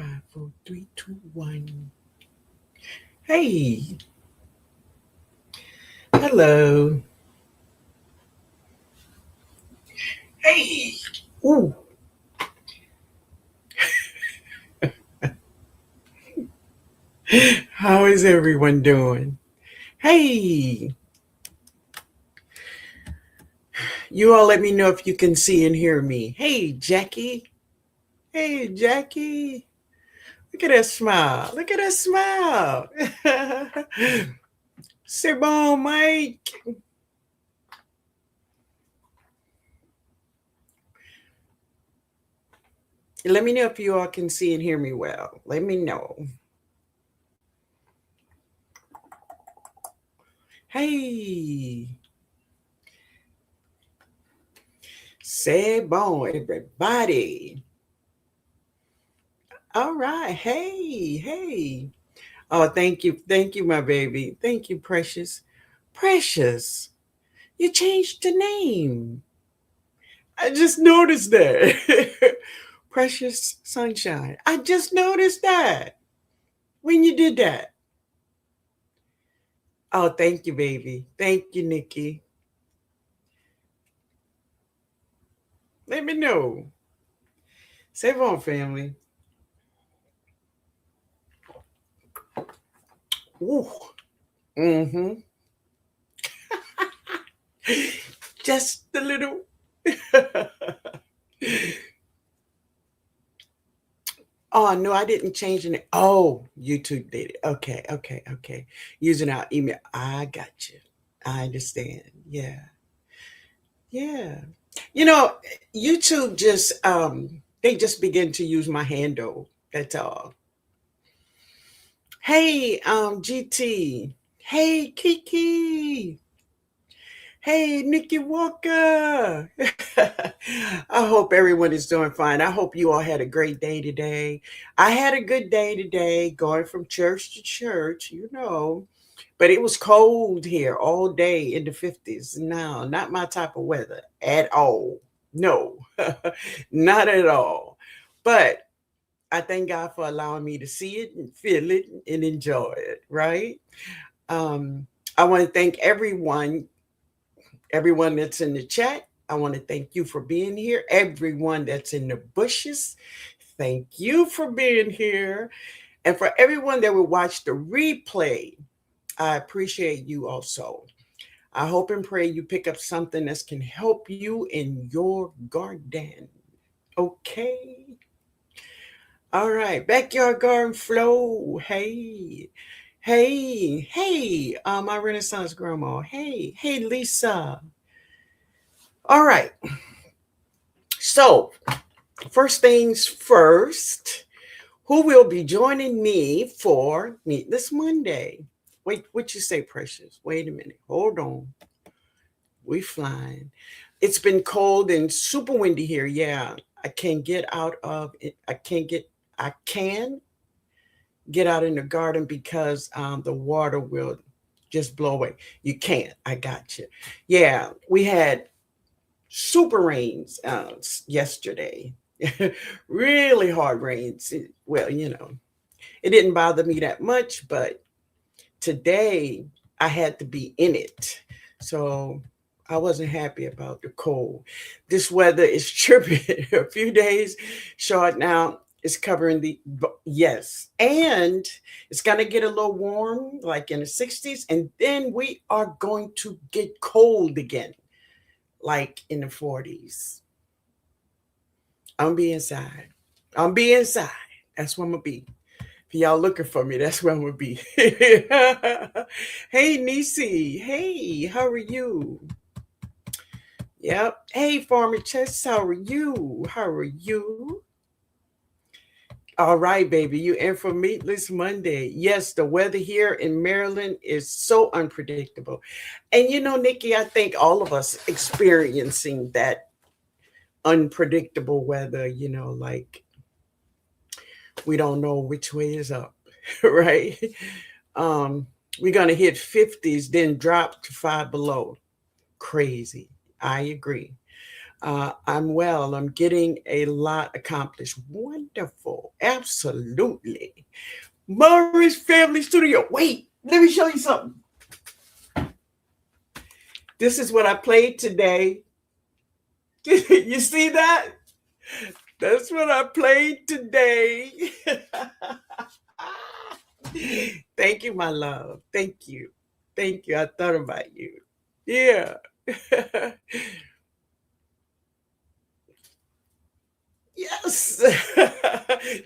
Five, four, three, two, one. Hey, hello. Hey. Ooh, how is everyone doing? Hey, you all let me know if you can see and hear me. Hey, Jackie. Hey, Jackie. Look at that smile. Look at that smile. C'est bon, Mike. Let me know if you all can see and hear me well. Let me know. Hey, c'est bon, everybody. All right. Hey, hey. Oh, thank you. Thank you, my baby. Thank you, Precious. Precious, you changed the name. I just noticed that. Precious Sunshine. I just noticed that when you did that. Oh, thank you, baby. Thank you, Nikki. Let me know. Save on, family. Ooh. Mm-hmm. Just a little. Oh no, I didn't change it. Oh, YouTube did it. Okay, okay, okay. Using our email. I got you. I understand. Yeah. Yeah. You know, YouTube just they just begin to use my handle. That's all. Hey, GT. Hey, Kiki. Hey, Nikki Walker. I hope everyone is doing fine. I hope you all had a great day today. I had a good day today, going from church to church, but it was cold here all day in the 50s. No, not my type of weather at all. No, not at all. But I thank God for allowing me to see it and feel it and enjoy it, right? Um, I want to thank everyone that's in the chat. I want to thank you for being here. Everyone that's in the bushes, thank you for being here. And for everyone that will watch the replay, I appreciate you also. I hope and pray you pick up something that can help you in your garden. Okay. All right. Backyard garden flow. Hey. Hey. Hey. My Renaissance grandma. Hey. Hey, Lisa. All right. So, first things first, who will be joining me for Meet This Monday? Wait, what you say, Precious? Wait a minute. Hold on. We flying. It's been cold and super windy here. Yeah, I can't get out of it. I can get out in the garden because the water will just blow away. You can't. I got you. Yeah, we had super rains yesterday. Really hard rains. Well, it didn't bother me that much, but today I had to be in it. So I wasn't happy about the cold. This weather is tripping. A few days short now. It's covering yes, and it's gonna get a little warm, like in the 60s, and then we are going to get cold again, like in the 40s. I'm be inside. I'm be inside. That's where I'm gonna be. If y'all looking for me, that's where I'm gonna be. Hey, Nisi. Hey, how are you? Yep. Hey, Farmer Chess, how are you? How are you? All right, baby. You in for Meatless Monday. Yes, the weather here in Maryland is so unpredictable. And Nikki, I think all of us experiencing that unpredictable weather, like we don't know which way is up, right? Um, we're gonna hit 50s, then drop to five below. Crazy. I agree. I'm well. I'm getting a lot accomplished. Wonderful. Absolutely. Murray's Family Studio. Wait, let me show you something. This is what I played today. You see that? That's what I played today. Thank you, my love. Thank you. Thank you. I thought about you. Yeah. Yes.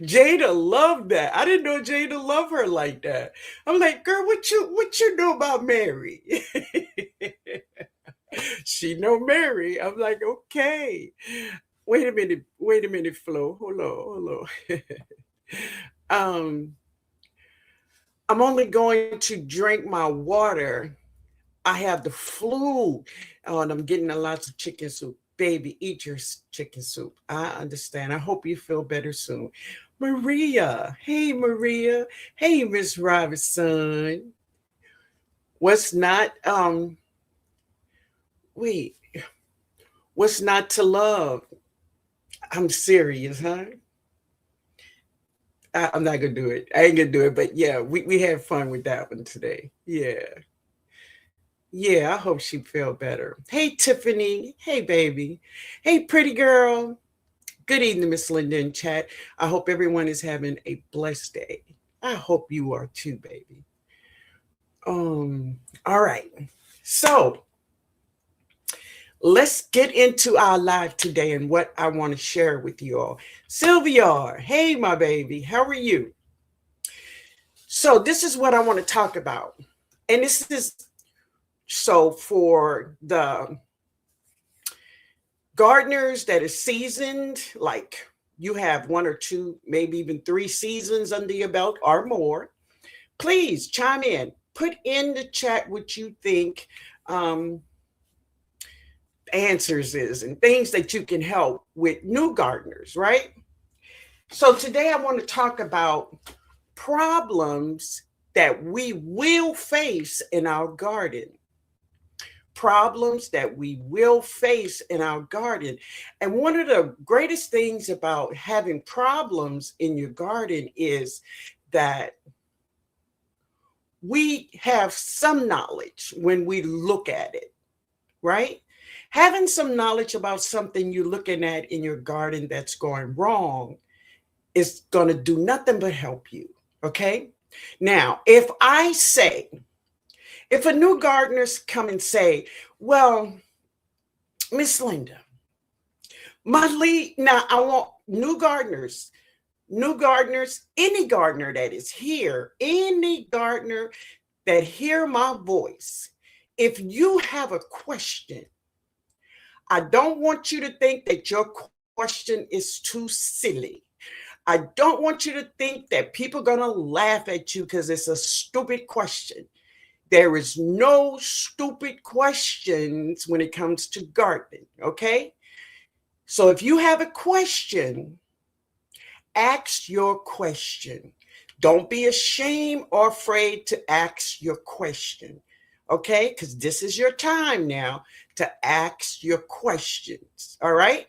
Jada loved that. I didn't know Jada loved her like that. I'm like, girl, what you know about Mary? She know Mary. I'm like, okay. Wait a minute, Flo. Hold on. um, I'm only going to drink my water. I have the flu, and I'm getting a lot of chicken soup. Baby, eat your chicken soup. I understand. I hope you feel better soon. Maria. Hey, Maria. Hey, Miss Robinson. What's not, wait, what's not to love? I'm serious, huh? I'm not gonna do it. I ain't gonna do it, but yeah, we had fun with that one today. Yeah. Yeah, I hope she feel better. Hey, Tiffany. Hey, baby. Hey, pretty girl. Good evening, Miss Linda in chat. I hope everyone is having a blessed day. I hope you are too, baby. All right. So let's get into our live today and what I want to share with you all. Sylvia, hey, my baby. How are you? So this is what I want to talk about. And this is so for the gardeners that is seasoned, like you have one or two, maybe even 3 seasons under your belt or more, please chime in. Put in the chat what you think answers is and things that you can help with new gardeners, right? So today I want to talk about problems that we will face in our garden. Problems that we will face in our garden. And one of the greatest things about having problems in your garden is that we have some knowledge when we look at it, right? Having some knowledge about something you're looking at in your garden that's going wrong is going to do nothing but help you, okay? Now, if a new gardener's come and say, well, Miss Linda, my lead, now I want new gardeners, any gardener that is here, any gardener that hear my voice. If you have a question, I don't want you to think that your question is too silly. I don't want you to think that people are going to laugh at you because it's a stupid question. There is no stupid questions when it comes to gardening, okay? So if you have a question, ask your question. Don't be ashamed or afraid to ask your question, okay? Because this is your time now to ask your questions, all right?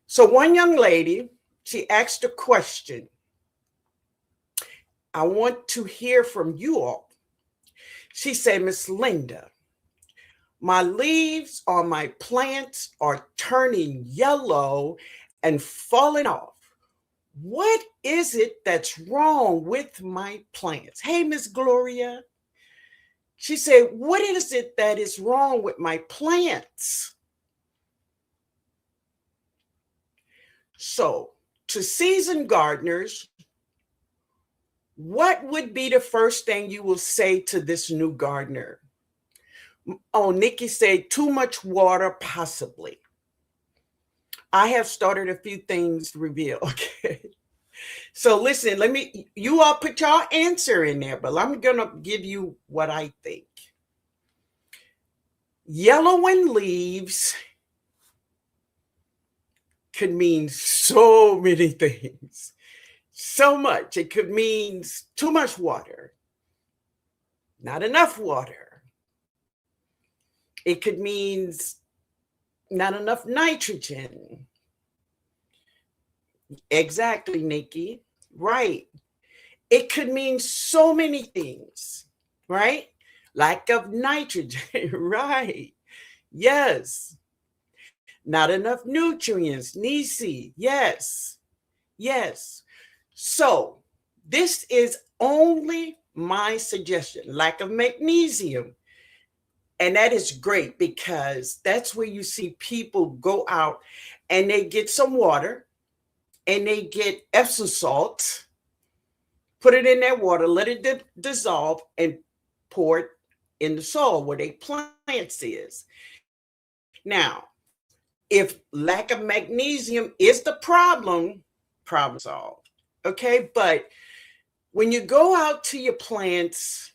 So one young lady, she asked a question. I want to hear from you all. She said, Miss Linda, my leaves on my plants are turning yellow and falling off. What is it that's wrong with my plants? Hey, Miss Gloria. She said, what is it that is wrong with my plants? So, to seasoned gardeners, what would be the first thing you will say to this new gardener? Oh, Nikki said, too much water, possibly. I have started a few things to reveal. Okay. So listen, you all put your answer in there, but I'm going to give you what I think. Yellowing leaves could mean so many things. So much. It could mean too much water, not enough water. It could mean not enough nitrogen. Exactly, Nikki. Right. It could mean so many things, right? Lack of nitrogen, right? Yes. Not enough nutrients, Nisi. Yes. Yes. So, this is only my suggestion. Lack of magnesium. And that is great because that's where you see people go out and they get some water and they get Epsom salt, put it in that water, let it dissolve, and pour it in the soil where their plants is. Now, if lack of magnesium is the problem solved. Okay, but when you go out to your plants,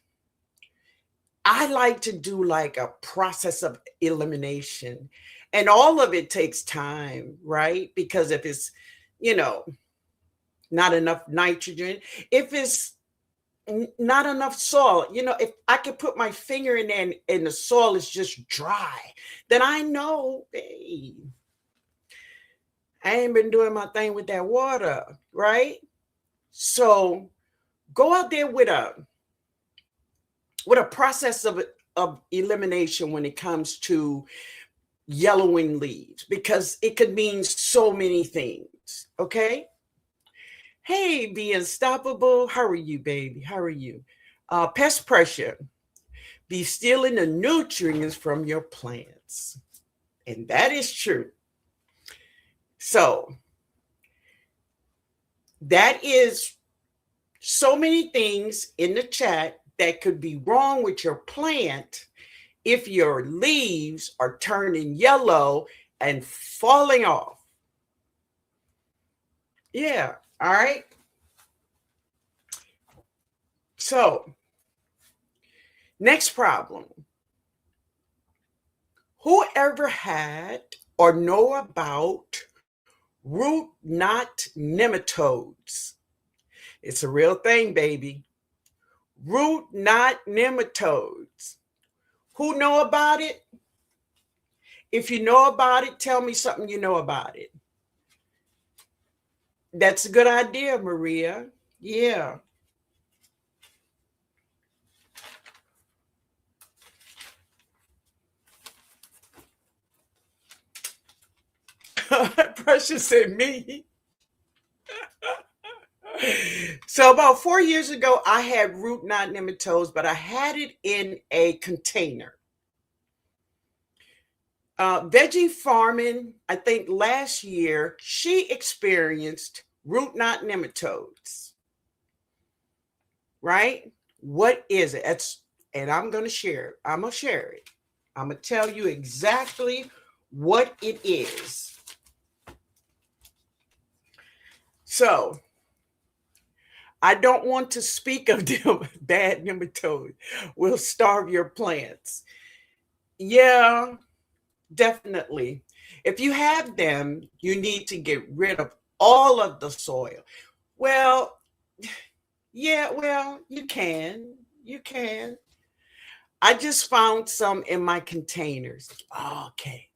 I like to do like a process of elimination. And all of it takes time, right? Because if it's, you know, not enough nitrogen, if it's not enough soil, if I could put my finger in there and the soil is just dry, then I know, hey, I ain't been doing my thing with that water, right? So go out there with a process of elimination when it comes to yellowing leaves, because it could mean so many things. Okay. Hey, be unstoppable. How are you, baby? How are you? Pest pressure. Be stealing the nutrients from your plants. And that is true. So that is so many things in the chat that could be wrong with your plant if your leaves are turning yellow and falling off. Yeah. All right. So, next problem. Whoever had or know about root knot nematodes? It's a real thing, baby. Root knot nematodes. Who know about it? If you know about it, tell me something you know about it. That's a good idea, Maria. Yeah. Precious said me. So about 4 years ago, I had root knot nematodes, but I had it in a container. Veggie farming, I think last year, she experienced root knot nematodes. Right? What is it? And I'm going to share it. I'm going to share it. I'm going to tell you exactly what it is. So, I don't want to speak of them bad nematodes will starve your plants. Yeah, definitely. If you have them, you need to get rid of all of the soil. Well, yeah, well, you can. You can. I just found some in my containers. Okay.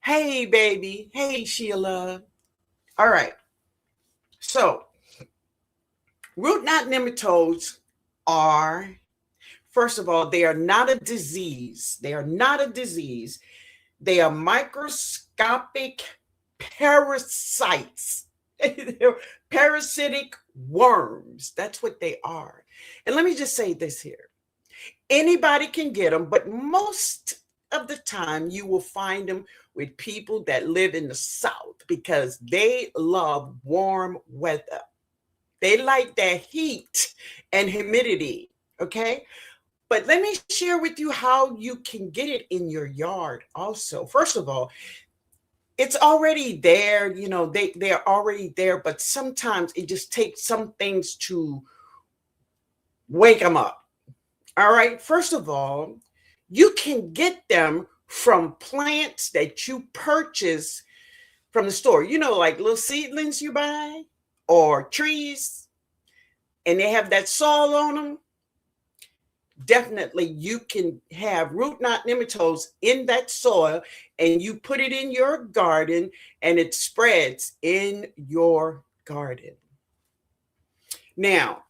Hey, baby. Hey, Sheila. All right. So, root knot nematodes are, first of all, they are not a disease. They are not a disease. They are microscopic parasites. They're parasitic worms. That's what they are. And let me just say this here. Anybody can get them, but most of the time you will find them with people that live in the South because they love warm weather. They like that heat and humidity. Okay. But let me share with you how you can get it in your yard also. First of all, it's already there, they're already there, but sometimes it just takes some things to wake them up. All right. First of all, you can get them from plants that you purchase from the store, like little seedlings you buy or trees, and they have that soil on them. definitely you can have root knot nematodes in that soil, and you put it in your garden and it spreads in your garden. Now,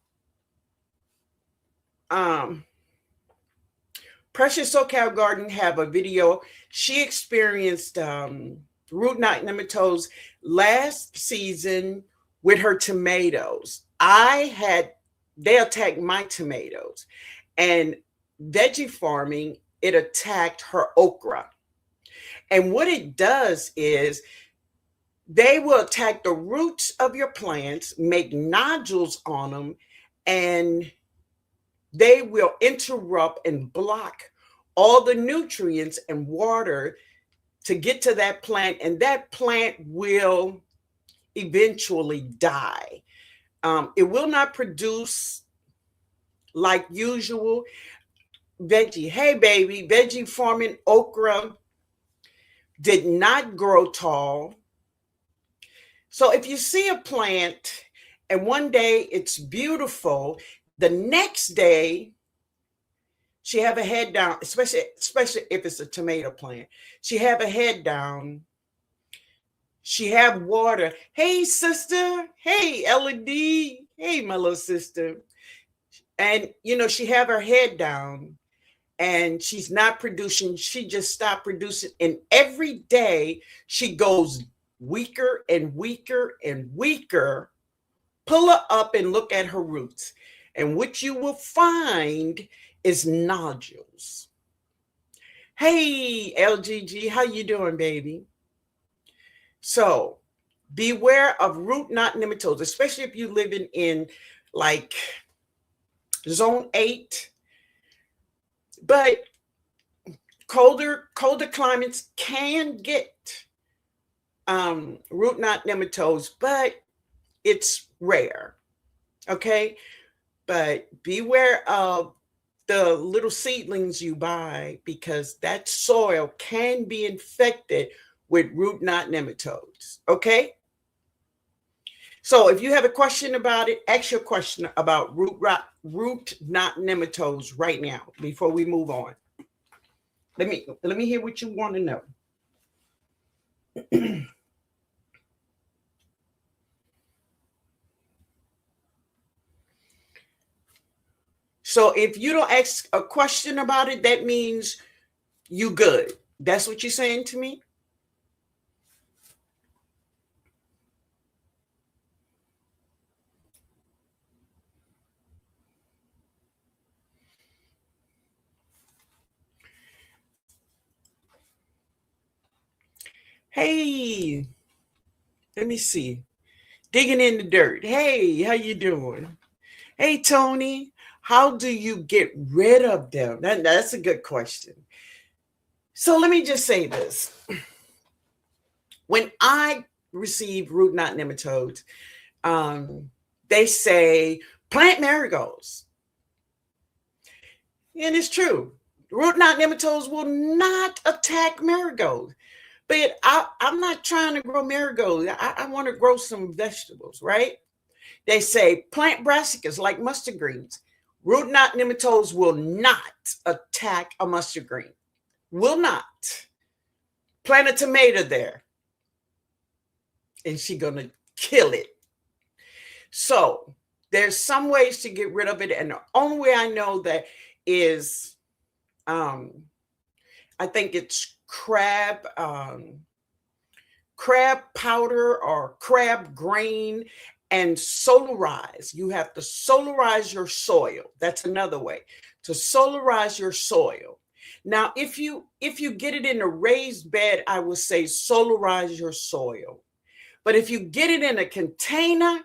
Precious SoCal Garden have a video. She experienced root knot nematodes last season with her tomatoes. They attacked my tomatoes, and veggie farming, it attacked her okra. And what it does is they will attack the roots of your plants, make nodules on them, and they will interrupt and block all the nutrients and water to get to that plant, and that plant will eventually die. It will not produce like usual. Veggie farming okra did not grow tall. So if you see a plant and one day it's beautiful, the next day she have a head down, especially if it's a tomato plant. She have a head down. She have water. Hey, sister. Hey, LED. Hey, my little sister. And, she have her head down and she's not producing. She just stopped producing. And every day she goes weaker and weaker and weaker. Pull her up and look at her roots. And what you will find is nodules. Hey, LGG, how you doing, baby? So beware of root knot nematodes, especially if you're living in like zone 8. But colder climates can get root knot nematodes, but it's rare. Okay. But beware of the little seedlings you buy, because that soil can be infected with root knot nematodes. Okay. So if you have a question about it, ask your question about root knot nematodes right now before we move on. Let me hear what you want to know. So if you don't ask a question about it, that means you good. That's what you're saying to me? Hey, let me see. Digging in the dirt. Hey, how you doing? Hey, Tony, how do you get rid of them? That's a good question. So let me just say this. When I receive root knot nematodes, they say plant marigolds. And it's true. Root knot nematodes will not attack marigolds. But I'm not trying to grow marigolds. I want to grow some vegetables, right? They say plant brassicas like mustard greens. Root knot nematodes will not attack a mustard green. Will not. Plant a tomato there, and she's going to kill it. So there's some ways to get rid of it. And the only way I know that is, I think it's crab powder or crab grain, and solarize. You have to solarize your soil. That's another way to solarize your soil. Now, if you get it in a raised bed, I would say solarize your soil. But if you get it in a container,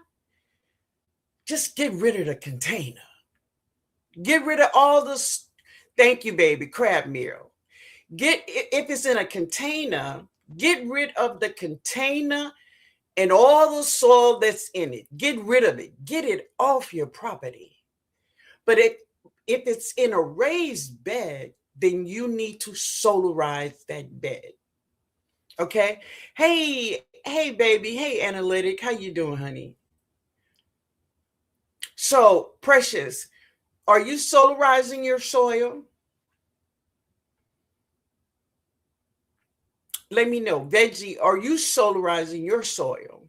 just get rid of the container. Get rid of all this. Thank you, baby. Crab meal. If it's in a container, get rid of the container and all the soil that's in it. Get rid of it. Get it off your property. But if it's in a raised bed, then you need to solarize that bed. Okay? Hey, baby. Hey, Analytic. How you doing, honey? So, Precious, Are you solarizing your soil? Let me know. Veggie, are you solarizing your soil?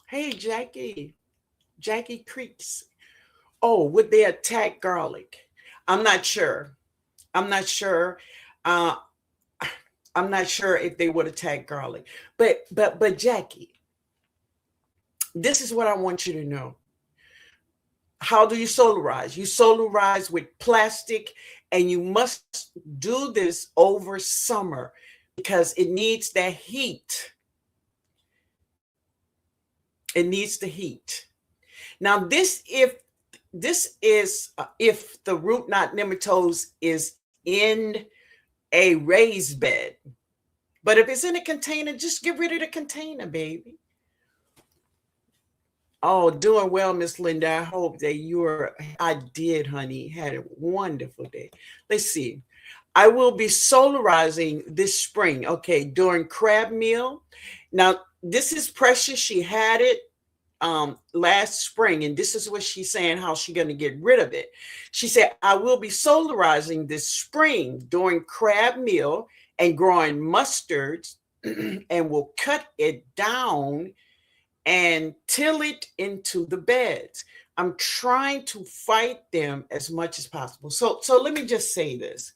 Hey, Jackie. Jackie Creeks. Oh, would they attack garlic? I'm not sure. I'm not sure. Uh, I'm not sure if they would attack garlic. But Jackie, this is what I want you to know. How do you solarize? You solarize with plastic, and you must do this over summer because it needs that heat. It needs the heat. Now, this is if the root knot nematodes is in a raised bed. But if it's in a container, just get rid of the container, baby. Oh, doing well, Miss Linda. I hope that I did, honey. Had a wonderful day. Let's see. I will be solarizing this spring, okay, during crab meal. Now, this is Precious. She had it last spring, and this is what she's saying how she's going to get rid of it. She said, I will be solarizing this spring during crab meal and growing mustards and will cut it down and till it into the beds. I'm trying to fight them as much as possible. So let me just say this.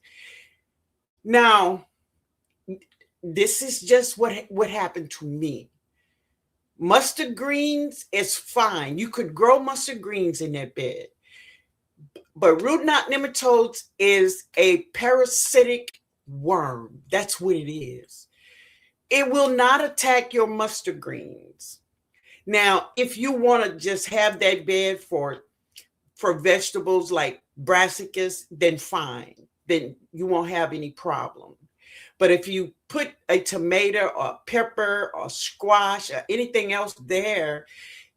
Now, this is just what happened to me. Mustard greens is fine. You could grow mustard greens in that bed. But root knot nematodes is a parasitic worm. That's what it is. It will not attack your mustard greens. Now, if you want to just have that bed for vegetables like brassicas, then fine. Then you won't have any problem. But if you put a tomato or pepper or squash or anything else there,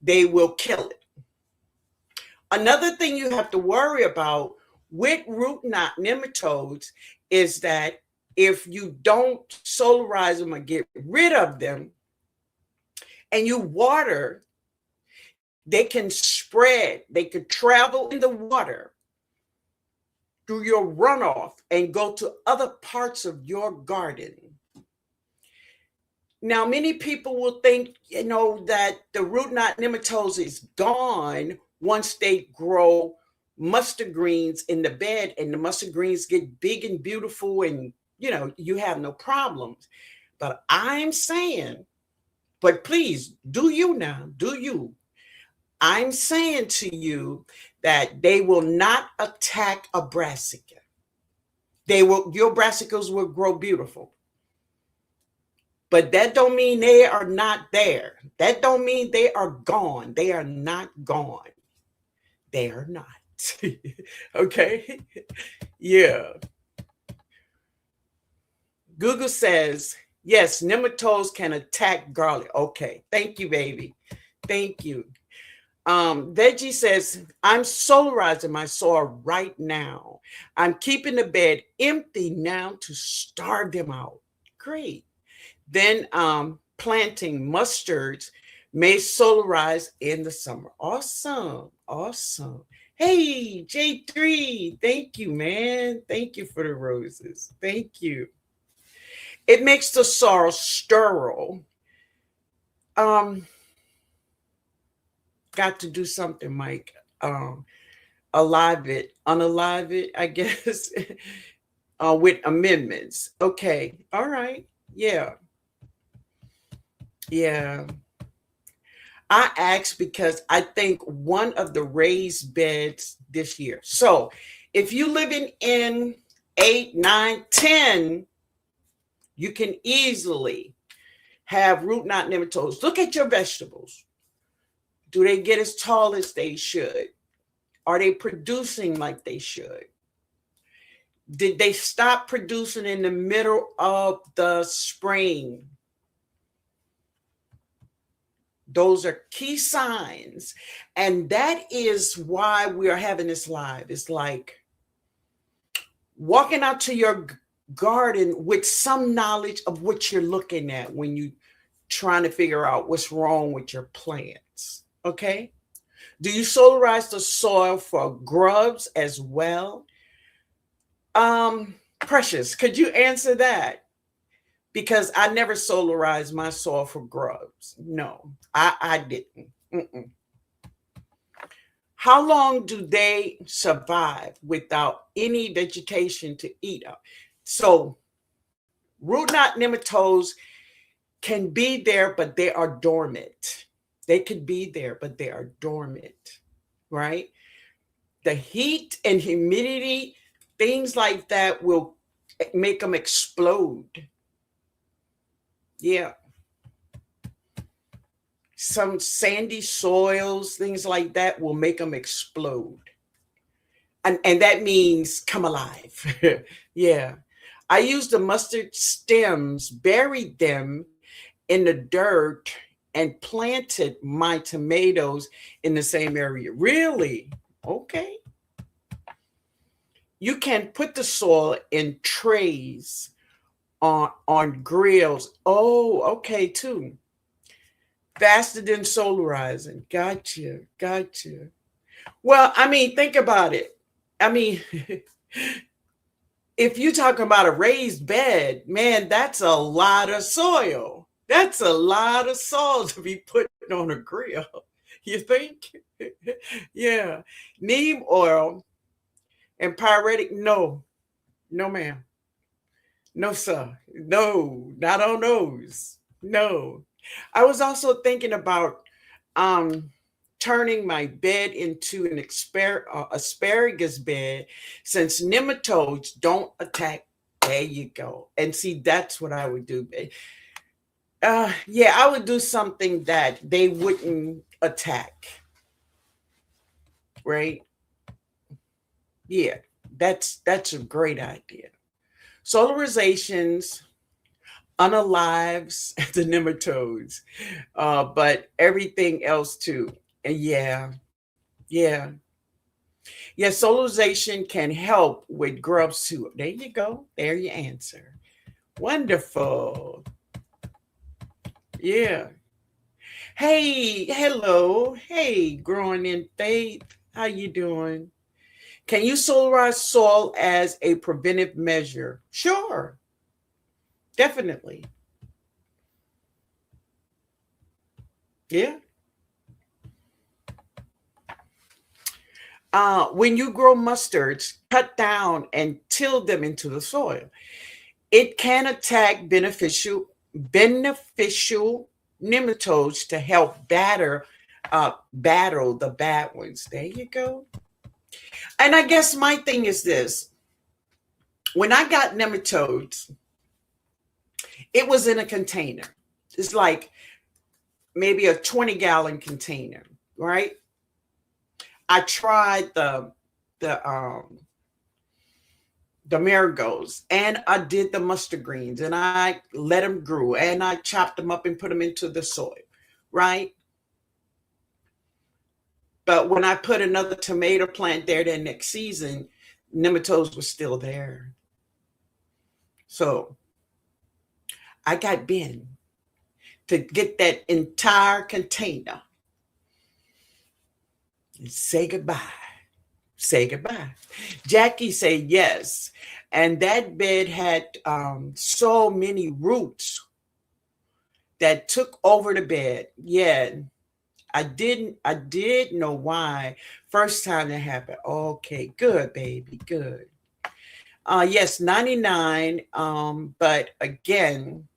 they will kill it. Another thing you have to worry about with root knot nematodes is that if you don't solarize them or get rid of them and you water, they can spread, they could travel in the water through your runoff and go to other parts of your garden. Now, many people will think, that the root knot nematodes is gone once they grow mustard greens in the bed and the mustard greens get big and beautiful and, you have no problems. But I'm saying, but please, do you now, do you? I'm saying to you that they will not attack a brassica. Your brassicas will grow beautiful. But that don't mean they are not there. That don't mean they are gone. They are not gone. They are not. Okay? Yeah. Google says, yes, nematodes can attack garlic. Okay. Thank you, baby. Thank you. Veggie says, I'm solarizing my soil right now. I'm keeping the bed empty now to starve them out. Great. Then planting mustards may solarize in the summer. Awesome. Awesome. Hey, J3. Thank you, man. Thank you for the roses. Thank you. It makes the soil sterile. Got to do something, Mike. Unalive it, I guess, with amendments. Okay. All right. Yeah. Yeah. I asked because I think one of the raised beds this year. So if you living in 8, 9, 10, you can easily have root knot nematodes. Look at your vegetables. Do they get as tall as they should? Are they producing like they should? Did they stop producing in the middle of the spring? Those are key signs. And that is why we are having this live. It's like walking out to your garden with some knowledge of what you're looking at when you trying to figure out what's wrong with your plants. Okay. Do you solarize the soil for grubs as well? Precious, could you answer that? Because I never solarized my soil for grubs. No, I didn't. Mm-mm. How long do they survive without any vegetation to eat up? So, root knot nematodes can be there, but they are dormant. They could be there, but they are dormant, right? The heat and humidity, things like that will make them explode. Yeah. Some sandy soils, things like that will make them explode. And that means come alive. Yeah. I used the mustard stems, buried them in the dirt, and planted my tomatoes in the same area. Really? Okay. You can put the soil in trays on grills. Oh, okay, too. Faster than solarizing. Gotcha. Gotcha. Well, I mean, think about it. I mean, if you're talking about a raised bed, man, that's a lot of soil. That's a lot of soil to be putting on a grill. You think? Yeah. Neem oil and pyretic, no, no, ma'am. No, sir. No, not on those. No. I was also thinking about um turning my bed into an asparagus bed since nematodes don't attack. There you go. And see, that's what I would do. Yeah, I would do something that they wouldn't attack, right? Yeah, that's a great idea. Solarizations unalives the nematodes, but everything else too. And yeah, yeah, yeah. Solarization can help with grubs too. There you go. There your answer. Wonderful. Yeah. Hey, hello. Hey, growing in faith. How you doing? Can you solarize soil as a preventive measure? Sure, definitely. Yeah. When you grow mustards, cut down and till them into the soil. It can attack beneficial nematodes to help battle the bad ones. There you go. And I guess my thing is this: when I got nematodes, it was in a container. It's like maybe a 20-gallon container, right? I tried the marigolds, and I did the mustard greens, and I let them grow, and I chopped them up and put them into the soil, right? But when I put another tomato plant there the next season, nematodes were still there. So I got Ben to get that entire container and say goodbye. Say goodbye. Jackie said yes. And that bed had so many roots that took over the bed. Yeah, I did know why. First time that happened. Okay, good, baby, good. Yes, 99. But again,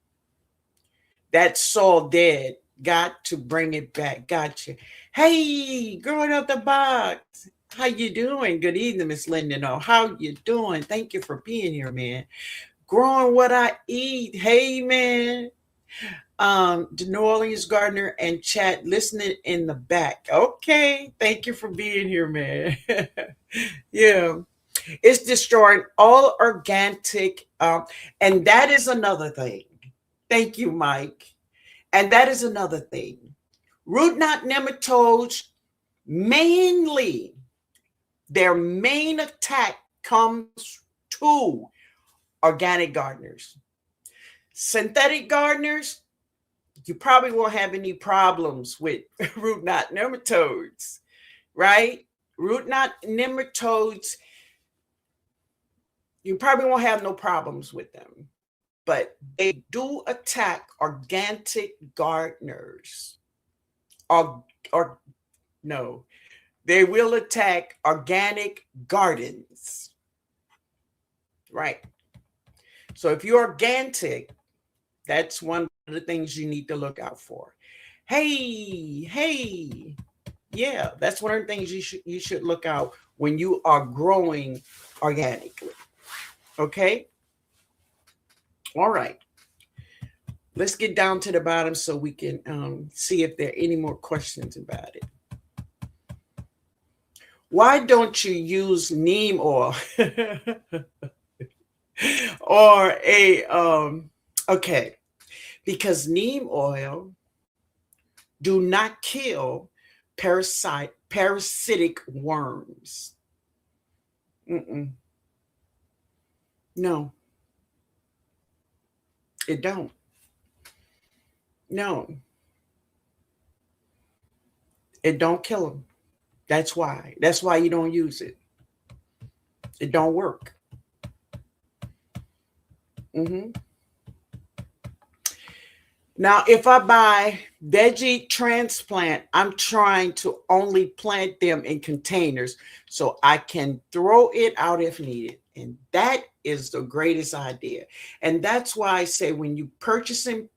that's all dead. Got to bring it back. Gotcha. Hey, growing up the box. How you doing? Good evening, Miss Linda. How you doing? Thank you for being here, man. Growing what I eat. Hey, man. The New Orleans gardener and chat listening in the back. Okay, thank you for being here, man. Yeah, it's destroying all organic, and that is another thing. Thank you, Mike. And that is another thing. Root knot nematodes mainly their main attack comes to organic gardeners. Synthetic gardeners, you probably won't have any problems with root knot nematodes, right? Root knot nematodes, you probably won't have no problems with them, but they do attack organic gardeners. Or no, they will attack organic gardens, right? So if you're organic, that's one of the things you need to look out for. Hey, yeah, that's one of the things you should look out when you are growing organically. Okay. All right. Let's get down to the bottom so we can see if there are any more questions about it. Why don't you use neem oil or okay, because neem oil do not kill parasitic worms. Mm-mm. No, it don't. No, it don't kill them. That's why. That's why you don't use it. It don't work. Mm-hmm. Now, if I buy veggie transplant, I'm trying to only plant them in containers so I can throw it out if needed. And that is the greatest idea. And that's why I say when you purchasing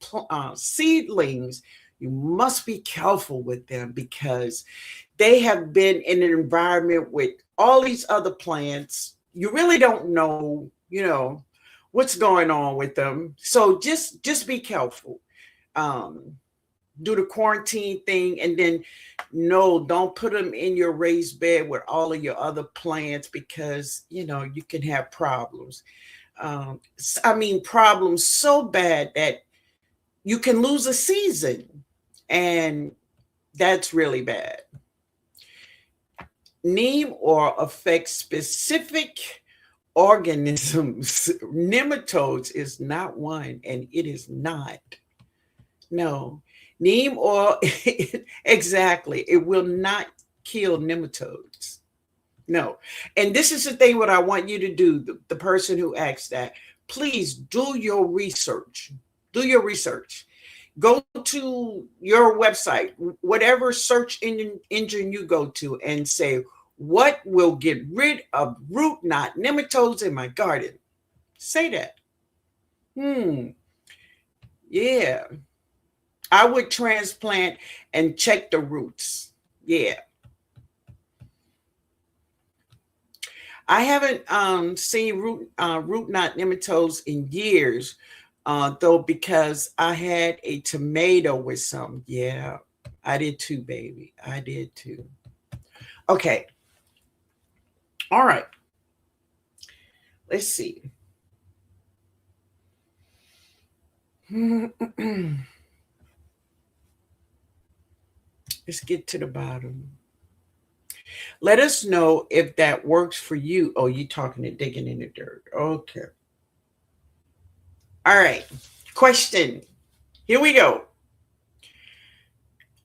seedlings, you must be careful with them because they have been in an environment with all these other plants. You really don't know, what's going on with them. So just be careful. Do the quarantine thing, and then no, don't put them in your raised bed with all of your other plants because you can have problems. Problems so bad that you can lose a season, and that's really bad. Neem oil affects specific organisms. Nematodes is not one, and it is not. No, neem oil, exactly. It will not kill nematodes. No. And this is the thing what I want you to do, the person who asked that, please do your research. Do your research. Go to your website, whatever search engine you go to, and say, what will get rid of root knot nematodes in my garden? Say that. Yeah. I would transplant and check the roots. Yeah. I haven't seen root knot nematodes in years, though, because I had a tomato with some. Yeah, I did too, baby. I did too. Okay. All right. Let's see. Let's get to the bottom. Let us know if that works for you. Oh, you talking to digging in the dirt. Okay. All right. Question. Here we go.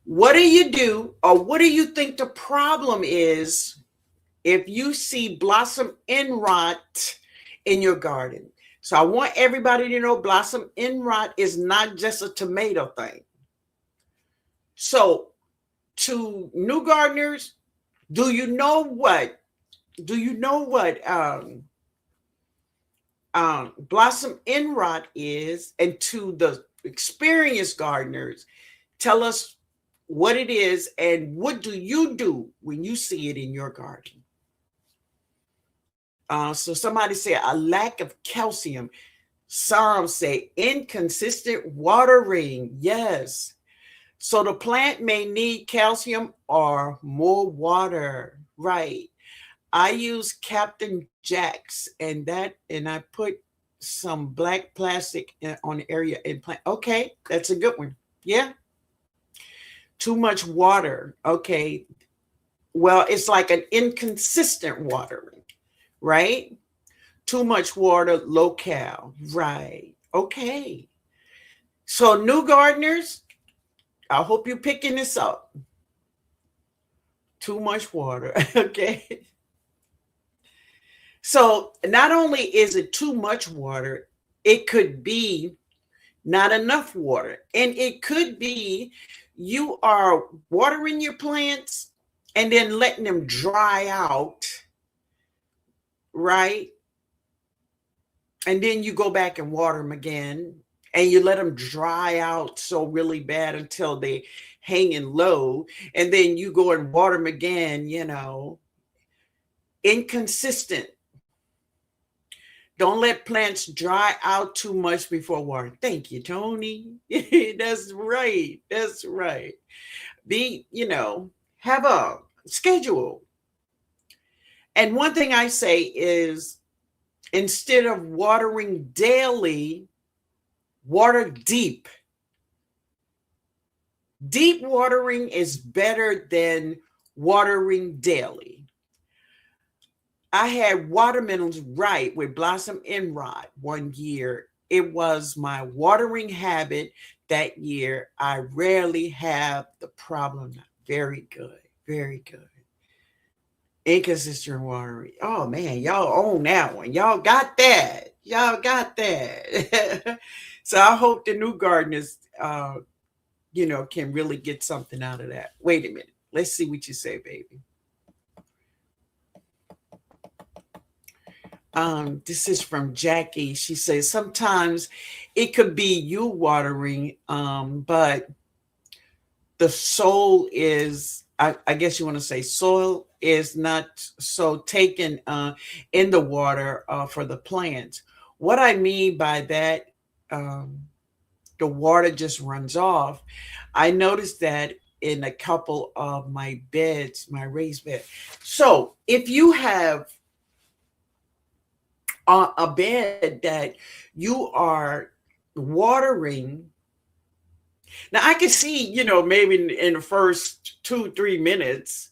What do you do, or what do you think the problem is if you see blossom end rot in your garden? So I want everybody to know blossom end rot is not just a tomato thing. So to new gardeners, do you know what blossom end rot is? And to the experienced gardeners, tell us what it is and what do you do when you see it in your garden? So somebody said a lack of calcium. Some say inconsistent watering. Yes. So the plant may need calcium or more water. Right. I use Captain Jack's and I put some black plastic on the area and plant. Okay, that's a good one. Yeah. Too much water. Okay. Well, it's like an inconsistent watering, right? Too much water, low cal. Right. Okay. So, new gardeners, I hope you're picking this up. Too much water. Okay. So, not only is it too much water, it could be not enough water. And it could be you are watering your plants and then letting them dry out, right? And then you go back and water them again and you let them dry out so really bad until they hanging low. And then you go and water them again, inconsistent. Don't let plants dry out too much before watering. Thank you, Tony. That's right. That's right. Have a schedule. And one thing I say is instead of watering daily, water deep. Deep watering is better than watering daily. I had watermelons right with Blossom and Rod one year. It was my watering habit that year. I rarely have the problem. Very good. Very good. Inconsistent watering. Oh man, y'all own that one. Y'all got that. Y'all got that. So I hope the new gardeners can really get something out of that. Wait a minute. Let's see what you say, baby. This is from Jackie. She says sometimes it could be you watering, but the soul is, I guess you want to say soil is not so taken in the water for the plants. What I mean by that, the water just runs off. I noticed that in a couple of my beds, my raised bed. So if you have a bed that you are watering. Now I can see, maybe in the first 2-3 minutes,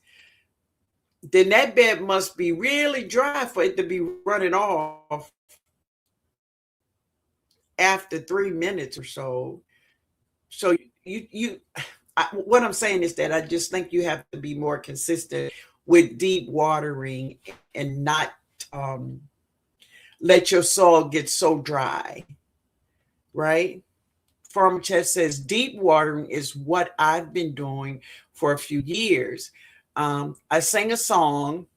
then that bed must be really dry for it to be running off after 3 minutes or so. So what I'm saying is that I just think you have to be more consistent with deep watering and not let your soil get so dry, right? Farmer Chef says deep watering is what I've been doing for a few years. I sang a song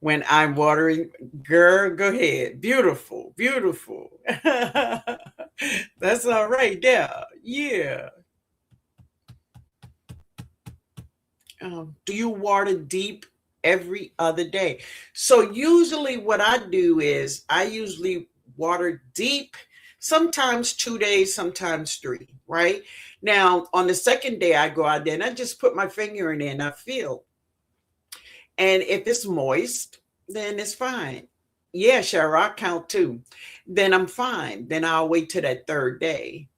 when I'm watering. Girl, go ahead. Beautiful, beautiful. That's all right there. Yeah. Do you water deep every other day? So usually what I do is I usually water deep, sometimes 2 days, sometimes three, right? Now, on the second day, I go out there and I just put my finger in there and I feel. And if it's moist, then it's fine. Yeah, Cheryl, I count too. Then I'm fine. Then I'll wait till that third day.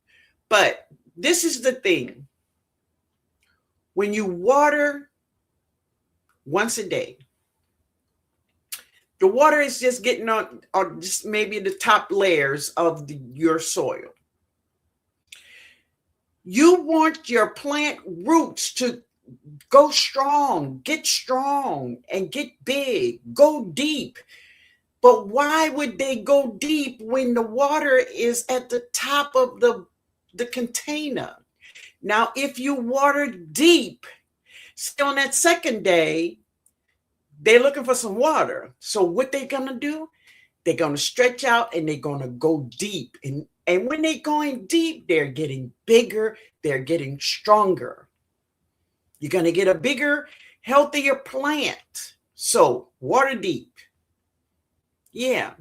But this is the thing. When you water once a day, the water is just getting on, or just maybe the top layers of your soil. You want your plant roots to go strong, and get big, go deep. But why would they go deep when the water is at the top of the container? Now, if you water deep, still on that second day, they're looking for some water. So what they're going to do, they're going to stretch out and they're going to go deep. And when they're going deep, they're getting bigger, they're getting stronger. You're going to get a bigger, healthier plant. So water deep. Yeah.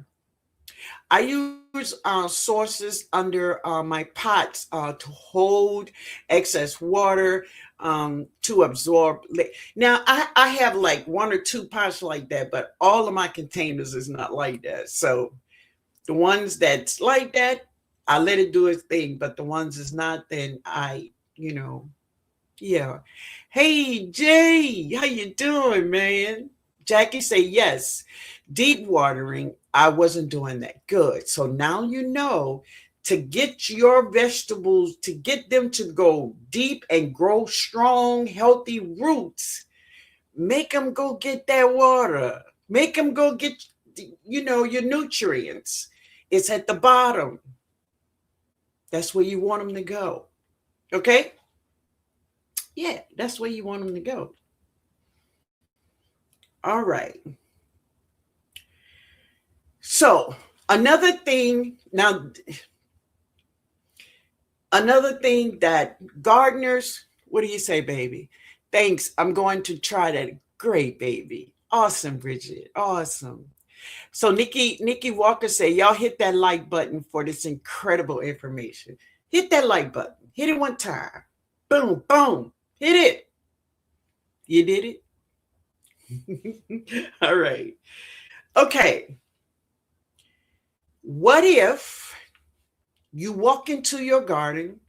I use sources under my pots to hold excess water, to absorb. Now, I have like 1 or 2 pots like that, but all of my containers is not like that. So the ones that's like that, I let it do its thing. But the ones that's not, then yeah. Hey, Jay, how you doing, man? Jackie say yes. Deep watering I wasn't doing that good. So now you know, to get your vegetables, to get them to go deep and grow strong, healthy roots, make them go get that water. Make them go get, your nutrients. It's at the bottom. That's where you want them to go. Okay? Yeah, that's where you want them to go. All right. So, another thing, now, another thing that gardeners, what do you say, baby? Thanks. I'm going to try that. Great, baby. Awesome, Bridget. Awesome. So Nikki Walker said, y'all hit that like button for this incredible information. Hit that like button. Hit it one time. Boom, boom. Hit it. You did it? All right. Okay. What if you walk into your garden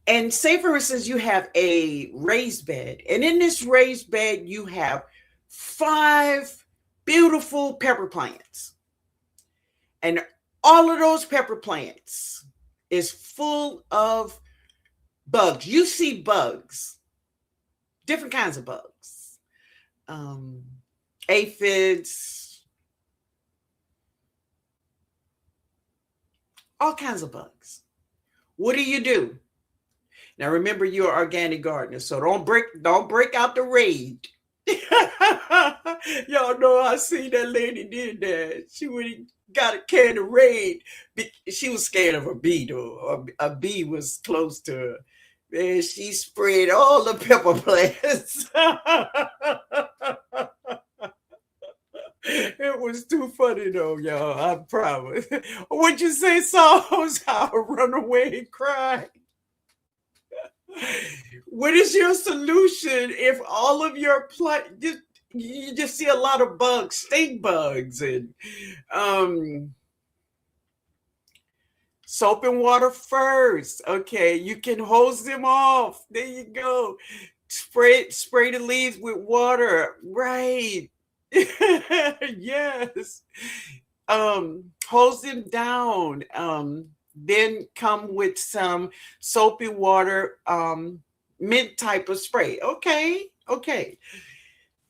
and say, for instance, you have a raised bed, and in this raised bed, you have 5 beautiful pepper plants. And all of those pepper plants is full of bugs. You see bugs, different kinds of bugs, aphids, all kinds of bugs. What do? Now remember, you're an organic gardener, so don't break out the raid. Y'all know I seen that lady did that. She went and got a can of raid. She was scared of a bee, though. A bee was close to her. Man, she sprayed all the pepper plants. It was too funny, though, y'all. I promise. What'd you say, Sauls? I'll run away and cry. What is your solution if all of your you just see a lot of bugs, stink bugs, and soap and water first. Okay, you can hose them off. There you go. Spray the leaves with water. Right. Yes. Hose them down. Then come with some soapy water, mint type of spray. Okay.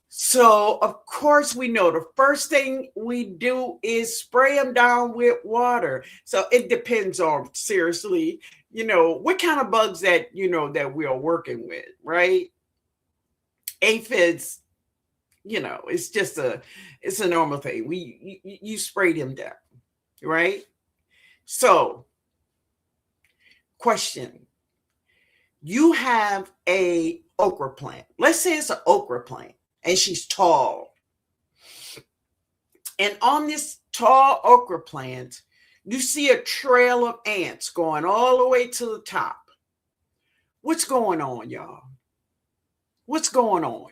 So, of course, we know the first thing we do is spray them down with water. So it depends on, seriously, what kind of bugs that we are working with, right? Aphids, it's a normal thing. You spray them down, right? So, question: you have a okra plant. Let's say it's an okra plant, and she's tall. And on this tall okra plant, you see a trail of ants going all the way to the top. What's going on, y'all? What's going on?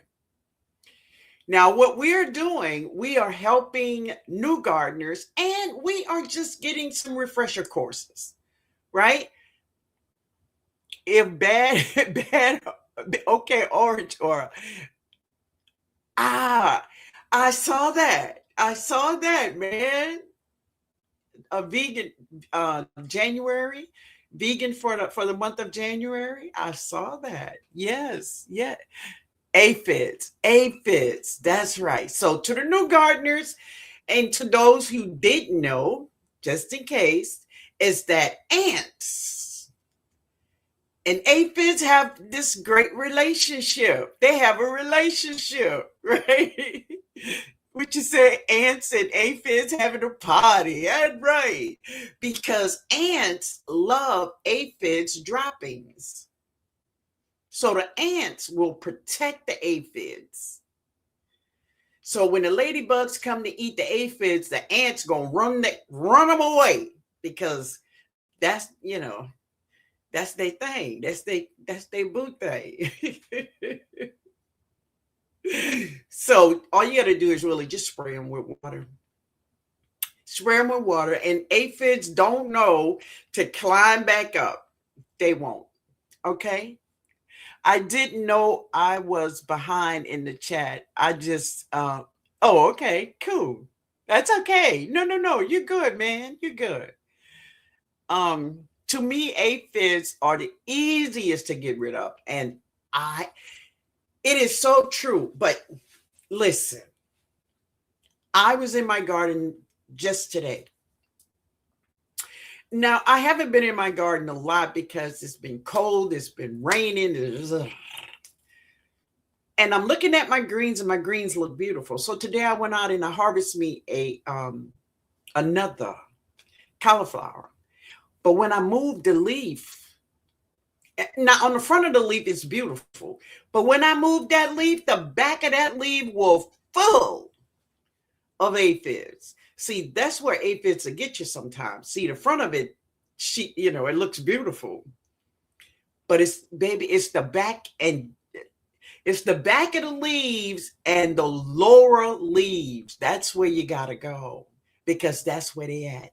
Now, what we're doing, we are helping new gardeners, and we are just getting some refresher courses, right? If bad, okay, orange or I saw that, man. A vegan, January, vegan for the month of January. I saw that. Yes, yeah. Aphids. That's right. So to the new gardeners and to those who didn't know, just in case, is that ants and aphids have this great relationship. They have a relationship, right? What you say, ants and aphids having a party. That's right. Because ants love aphids' droppings. So the ants will protect the aphids. So when the ladybugs come to eat the aphids, the ants gonna run them away, because that's that's their thing. That's their boo thing. So all you gotta do is really just spray them with water. Spray them with water, and aphids don't know to climb back up. They won't. Okay. I didn't know I was behind in the chat. I just, oh, okay, cool. That's okay. No, no, no. You're good, man. You're good. To me, aphids are the easiest to get rid of. And I it is so true. But listen, I was in my garden just today. Now, I haven't been in my garden a lot because it's been cold, it's been raining, and I'm looking at my greens, and my greens look beautiful. So today I went out and I harvested me a another cauliflower. But when I moved the leaf, now on the front of the leaf it's beautiful, but when I moved that leaf, the back of that leaf was full of aphids. See, that's where aphids will get you sometimes. See, the front of it, it looks beautiful, but it's baby, it's the back of the leaves and the lower leaves. That's where you gotta go because that's where they at.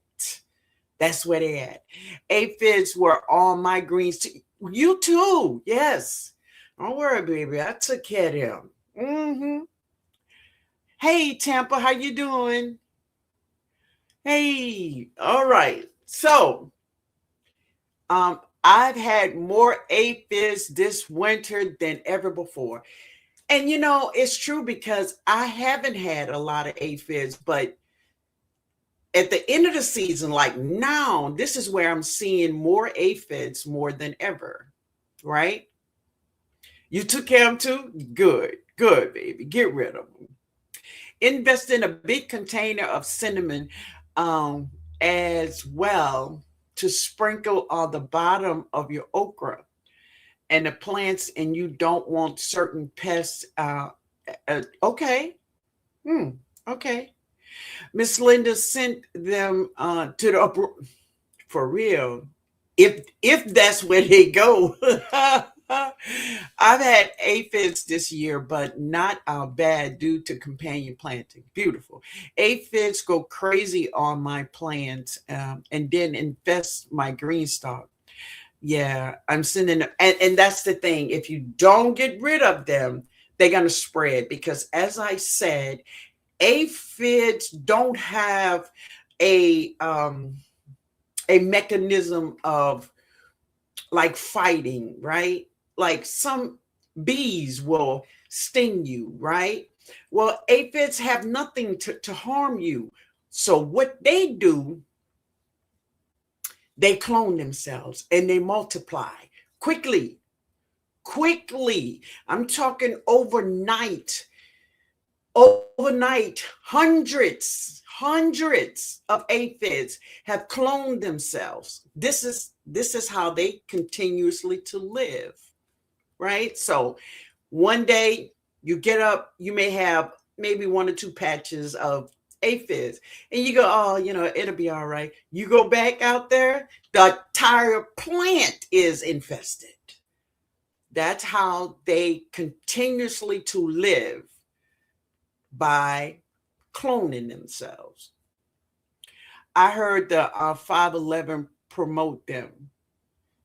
That's where they at. Aphids were on my greens too. You too, yes. Don't worry, baby. I took care of them. Hey, Tampa, how you doing? Hey, all right. So, I've had more aphids this winter than ever before. And it's true because I haven't had a lot of aphids, but at the end of the season, like now, this is where I'm seeing more aphids more than ever, right? You took care of them too? Good, good, baby. Get rid of them. Invest in a big container of cinnamon as well to sprinkle on the bottom of your okra and the plants, and you don't want certain pests. Okay. Okay. Miss Linda sent them to the for real. If that's where they go. I've had aphids this year, but not bad due to companion planting. Beautiful. Aphids go crazy on my plants and then infest my green stalk. Yeah, I'm sending them. And that's the thing. If you don't get rid of them, they're going to spread because, as I said, aphids don't have a mechanism of like fighting, right? Like some bees will sting you, right? Well, aphids have nothing to harm you. So what they do, they clone themselves and they multiply quickly, quickly. I'm talking overnight. Overnight, hundreds of aphids have cloned themselves. This is how they continuously to live, right? So one day you get up, you may have maybe one or two patches of aphids, and you go, oh, it'll be all right. You go back out there, the entire plant is infested. That's how they continuously to live, by cloning themselves. I heard the 511 promote them.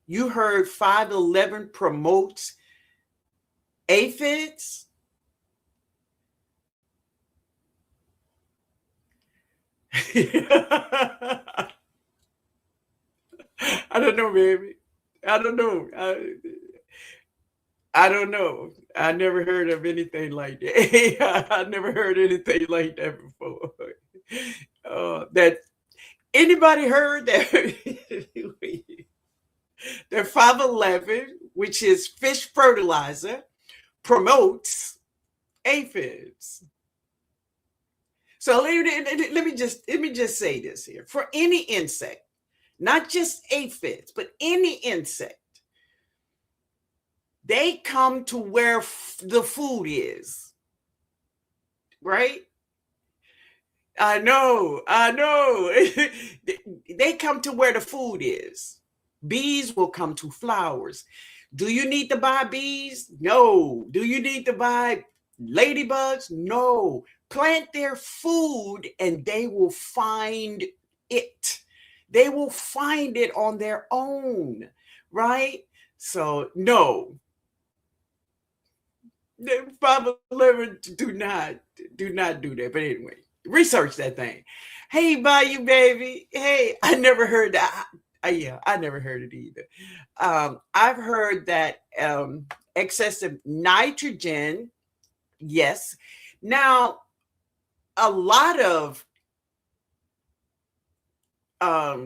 You heard 511 promotes aphids? I don't know, baby. I don't know. I don't know. I never heard of anything like that. I never heard anything like that before. That anybody heard that that 511, which is fish fertilizer, promotes aphids. So let me just say this here. For any insect, not just aphids, but any insect, they come to where the food is, right? I know. They come to where the food is. Bees will come to flowers. Do you need to buy bees? No. Do you need to buy ladybugs? No. Plant their food and they will find it. They will find it on their own, right? So, no. 511 do not do that. But anyway, Research that thing. Hey, Bayou baby. Hey, I never heard that. Yeah, I never heard it either. I've heard that excessive nitrogen. Yes. Now, a lot of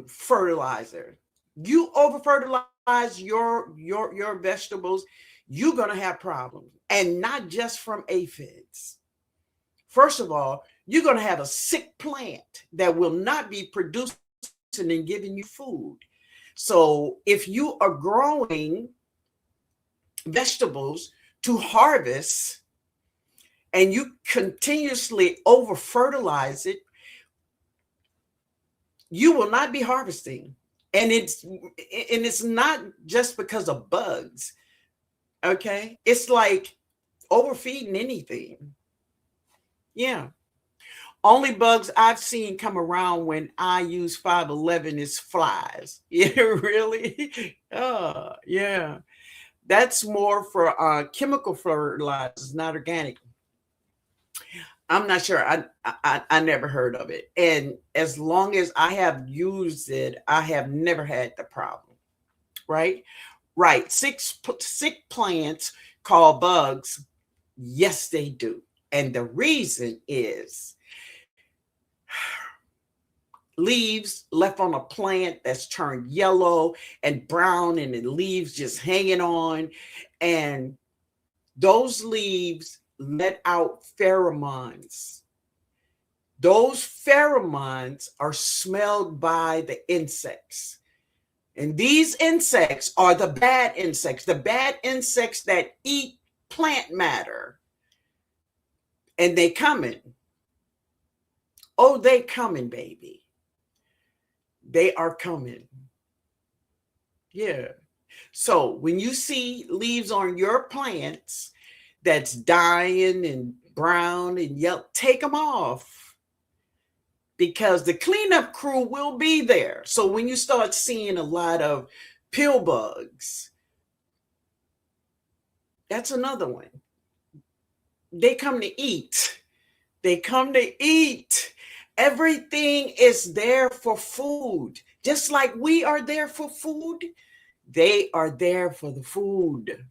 fertilizer. You over fertilize your vegetables, you're gonna have problems, and not just from aphids. First of all, you're gonna have a sick plant that will not be producing and giving you food. So if you are growing vegetables to harvest and you continuously over fertilize it, you will not be harvesting. And it's not just because of bugs. Okay, it's like overfeeding anything. Yeah. Only bugs I've seen come around when I use 511 is flies. Yeah, really. Yeah, that's more for chemical fertilizers, not organic. I'm not sure. I never heard of it, and as long as I have used it, I have never had the problem. Right, right. Sick plants call bugs. Yes, they do, and the reason is leaves left on a plant that's turned yellow and brown, and the leaves just hanging on, and those leaves let out pheromones. Those pheromones are smelled by the insects. And these insects are the bad insects that eat plant matter. And they coming. Oh, they coming, baby. They are coming. Yeah. So when you see leaves on your plants that's dying and brown and yellow, take them off, because the cleanup crew will be there. So when you start seeing a lot of pill bugs, that's another one. They come to eat. They come to eat. Everything is there for food. Just like we are there for food, they are there for the food.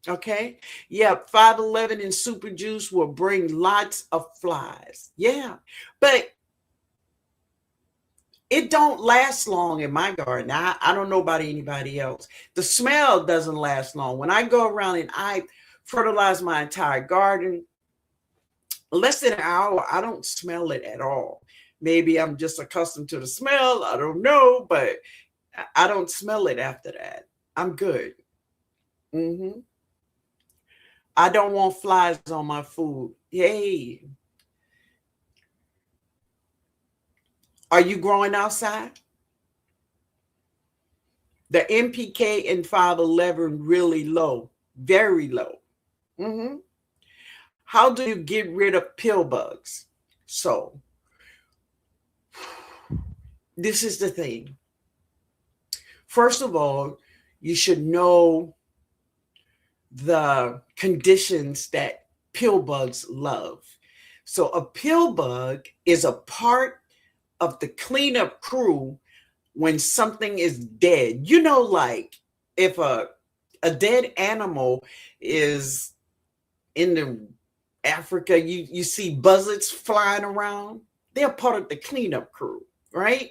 Okay. Yeah. 511 and super juice will bring lots of flies. Yeah. But it don't last long in my garden. I don't know about anybody else. The smell doesn't last long. When I go around and I fertilize my entire garden, less than an hour, I don't smell it at all. Maybe I'm just accustomed to the smell. I don't know, but I don't smell it after that. I'm good. Hmm. I don't want flies on my food. Hey, are you growing outside? The NPK in 511 really low, very low. Hmm. How do you get rid of pill bugs? So, this is the thing. First of all, you should know the conditions that pill bugs love. So, a pill bug is a part of the cleanup crew when something is dead. Like if a dead animal is in the Africa, you see buzzards flying around. They're part of the cleanup crew, right?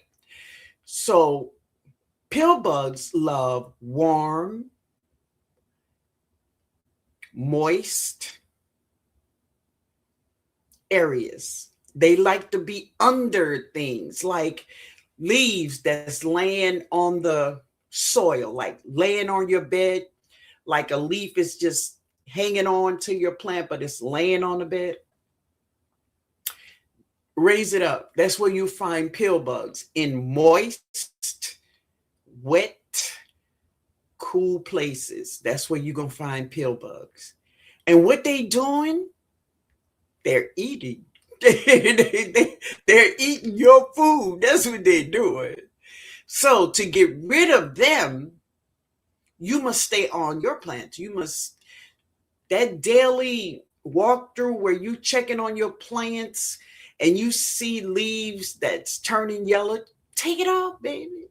So pill bugs love warm, moist areas. They like to be under things like leaves that's laying on the soil, like laying on your bed, like a leaf is just hanging on to your plant, but it's laying on the bed. Raise it up. That's where you find pill bugs, in moist, wet, cool places. That's where you're going to find pill bugs. And what they doing? They're eating. They're eating your food. That's what they're doing. So to get rid of them, you must stay on your plants. You must, that daily walkthrough where you checking on your plants and you see leaves that's turning yellow, take it off, baby.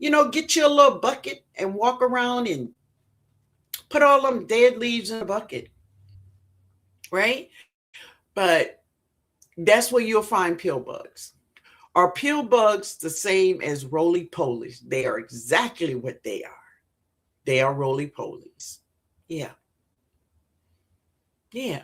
Get you a little bucket and walk around and put all them dead leaves in a bucket, right? But that's where you'll find pill bugs. Are pill bugs the same as roly polies? They are exactly what they are. They are roly polies. Yeah. Yeah.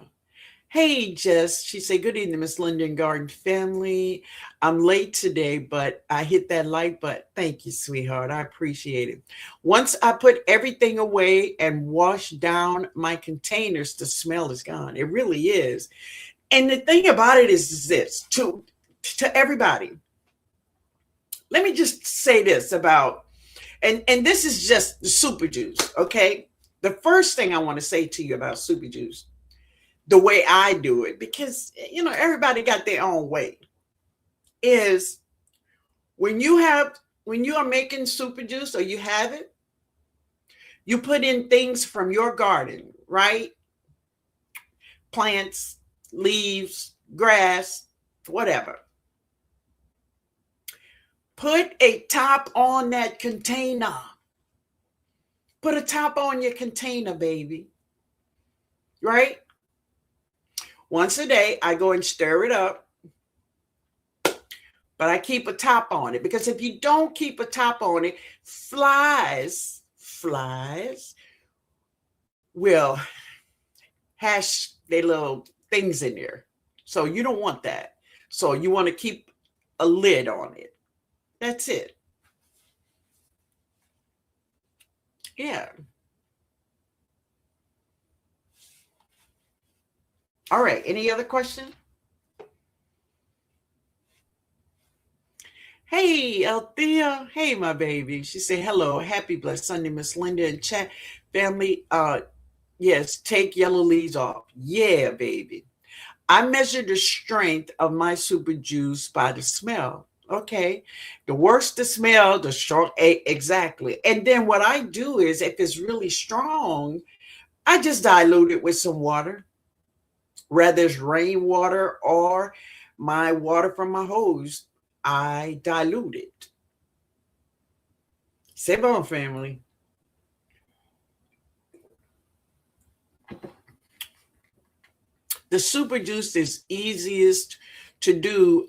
Hey, Jess. She said, good evening, Miss Linden Garden family. I'm late today, but I hit that like button. Thank you, sweetheart. I appreciate it. Once I put everything away and wash down my containers, the smell is gone. It really is. And the thing about it is this to everybody. Let me just say this about, and this is just the super juice, okay? The first thing I want to say to you about super juice, the way I do it, because everybody got their own way, is when you are making super juice or you have it, you put in things from your garden, right? Plants, leaves, grass, whatever. Put a top on that container. Put a top on your container, baby. Right? Once a day, I go and stir it up, but I keep a top on it, because if you don't keep a top on it, flies will hash their little things in there. So you don't want that. So you want to keep a lid on it. That's it. Yeah. All right. Any other question? Hey, Althea. Hey, my baby. She said, hello. Happy blessed Sunday, Miss Linda and chat family. Yes, take yellow leaves off. Yeah, baby. I measure the strength of my super juice by the smell. Okay. The worse the smell, the strong. Exactly. And then what I do is, if it's really strong, I just dilute it with some water, whether it's rainwater or my water from my hose. I dilute it. C'est bon, family. The super juice is easiest to do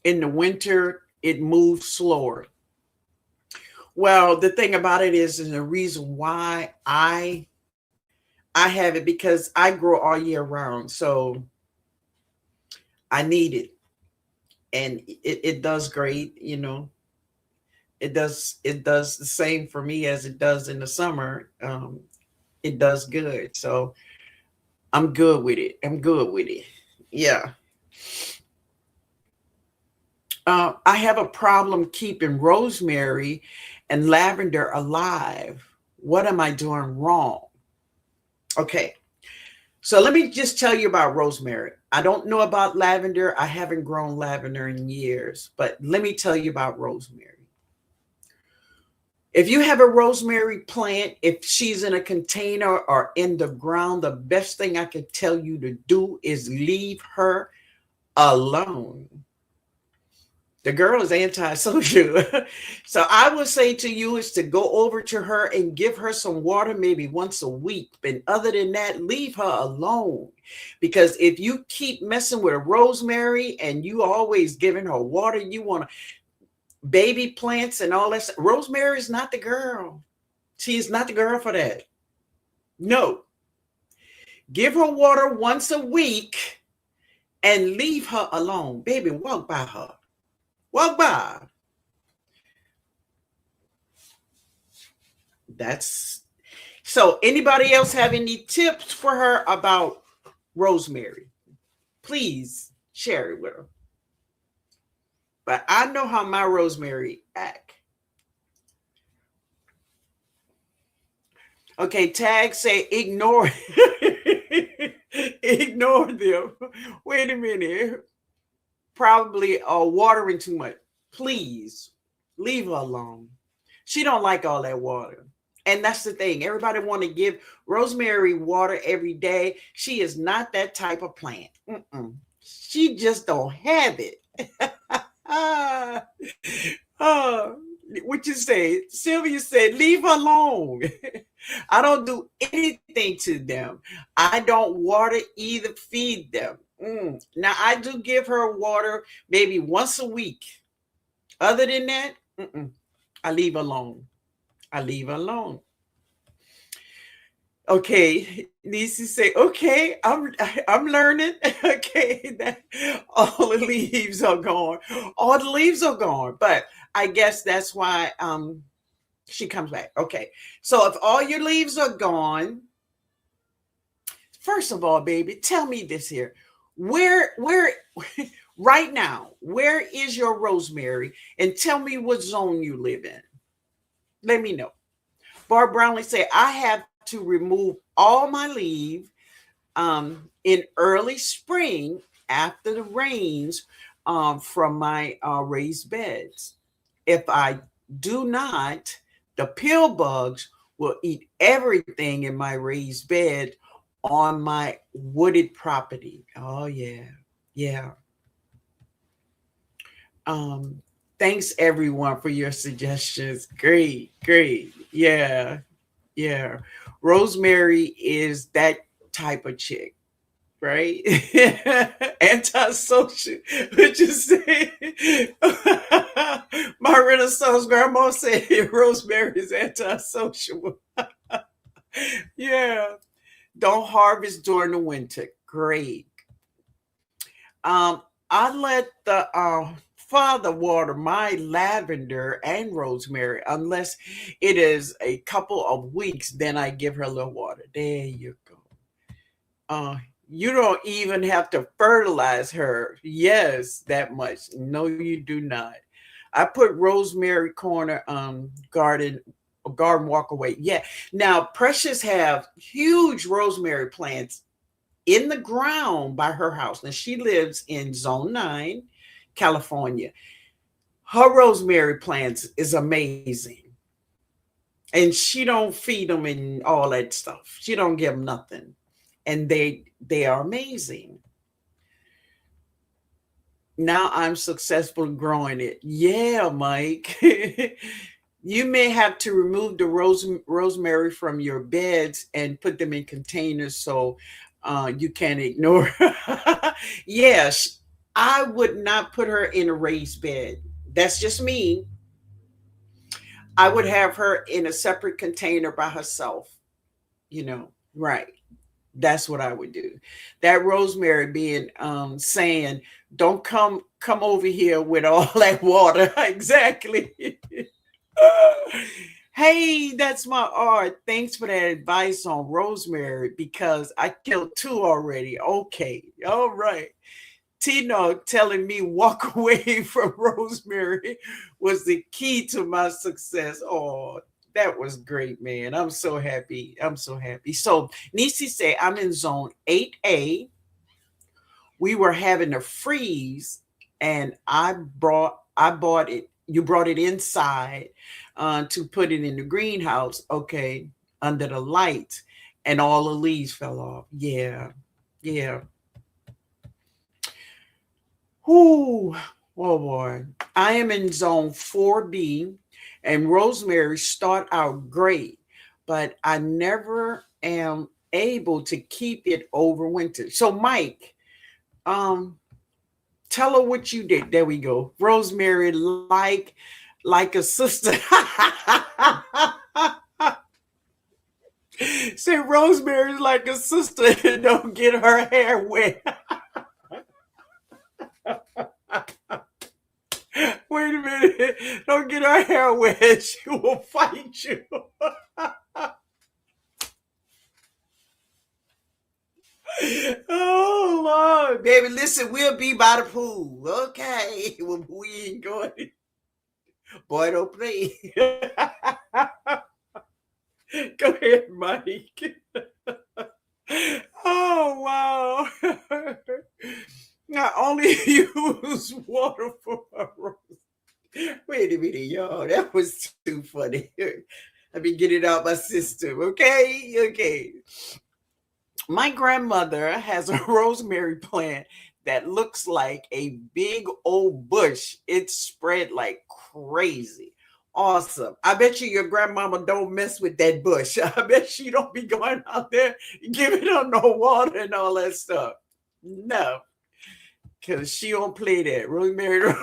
in the winter. It moves slower. Well, the thing about it is, and the reason why I have it, because I grow all year round, so I need it, and it does great. It does the same for me as it does in the summer. It does good, so I'm good with it. Yeah. I have a problem keeping rosemary and lavender alive. What am I doing wrong? Okay. So let me just tell you about rosemary. I don't know about lavender. I haven't grown lavender in years, but let me tell you about rosemary. If you have a rosemary plant, if she's in a container or in the ground, the best thing I can tell you to do is leave her alone. The girl is antisocial. So I would say to you is to go over to her and give her some water maybe once a week. And other than that, leave her alone. Because if you keep messing with a rosemary and you always giving her water, you want to baby plants and all that stuff. Rosemary is not the girl. She's not the girl for that. No. Give her water once a week and leave her alone. Baby, walk by her. Walk by. That's so. Anybody else have any tips for her about rosemary? Please share it with her. But I know how my rosemary act. Okay, tag say ignore. Ignore them. Wait a minute. Probably watering too much. Please leave her alone. She don't like all that water. And that's the thing. Everybody want to give rosemary water every day. She is not that type of plant. She just don't have it. Ah, uh, what you say? Sylvia said, leave her alone. I don't do anything to them. I don't water either feed them. Now I do give her water maybe once a week. Other than that, I leave her alone. I leave her alone. Okay, Nisi say, okay, I'm learning. Okay, that all the leaves are gone. All the leaves are gone. But I guess that's why she comes back. Okay. So if all your leaves are gone, first of all, baby, tell me this here. Where right now, where is your rosemary? And tell me what zone you live in. Let me know. Barb Brownlee said, I have to remove all my leaves in early spring after the rains from my raised beds. If I do not, the pill bugs will eat everything in my raised bed on my wooded property. Oh, yeah. Yeah. Um, Thanks everyone for your suggestions. Great, great. Yeah, yeah. Rosemary is that type of chick, right? Antisocial. What you say? My Renaissance grandma said Rosemary is antisocial. Yeah. Don't harvest during the winter. Great. Um, I let the father water my lavender and rosemary unless it is a couple of weeks. Then I give her a little water. There you go. Uh, you don't even have to fertilize her. Yes, that much. No, you do not. I put rosemary corner garden walk away. Yeah. Now Precious have huge rosemary plants in the ground by her house. Now she lives in Zone 9, California. Her rosemary plants is amazing. And she don't feed them and all that stuff. She don't give them nothing. And they are amazing. Now I'm successful growing it. Yeah, Mike. You may have to remove the rosemary from your beds and put them in containers so you can't ignore. Yes, I would not put her in a raised bed. That's just me. I would have her in a separate container by herself. Right. That's what I would do. That rosemary being saying, don't come over here with all that water. Exactly. Hey, that's my art. Thanks for that advice on rosemary because I killed two already. Okay. All right. TNOG telling me walk away from rosemary was the key to my success. Oh, that was great, man. I'm so happy. I'm so happy. So Nisi say I'm in zone 8A. We were having a freeze and I bought it. You brought it inside to put it in the greenhouse, okay, under the light, and all the leaves fell off. Yeah. Yeah. Whoo, oh boy. I am in zone 4B and rosemary start out great, but I never am able to keep it over winter. So Mike, um, tell her what you did. There we go. Rosemary like a sister. Say Rosemary's like a sister and don't get her hair wet. Wait a minute. Don't get her hair wet. She will fight you. Oh Lord. Baby, listen, we'll be by the pool. Okay. Well, we ain't going. Boy, don't play. Go ahead, Mike. Oh wow. Not only use water for a rose. Wait a minute, y'all. That was too funny. Let me get it out my system. Okay. Okay. My grandmother has a rosemary plant that looks like a big old bush. It's spread like crazy. Awesome. I bet you your grandmama don't mess with that bush. I bet she don't be going out there giving her no water and all that stuff. No, because she don't play that. Rosemary,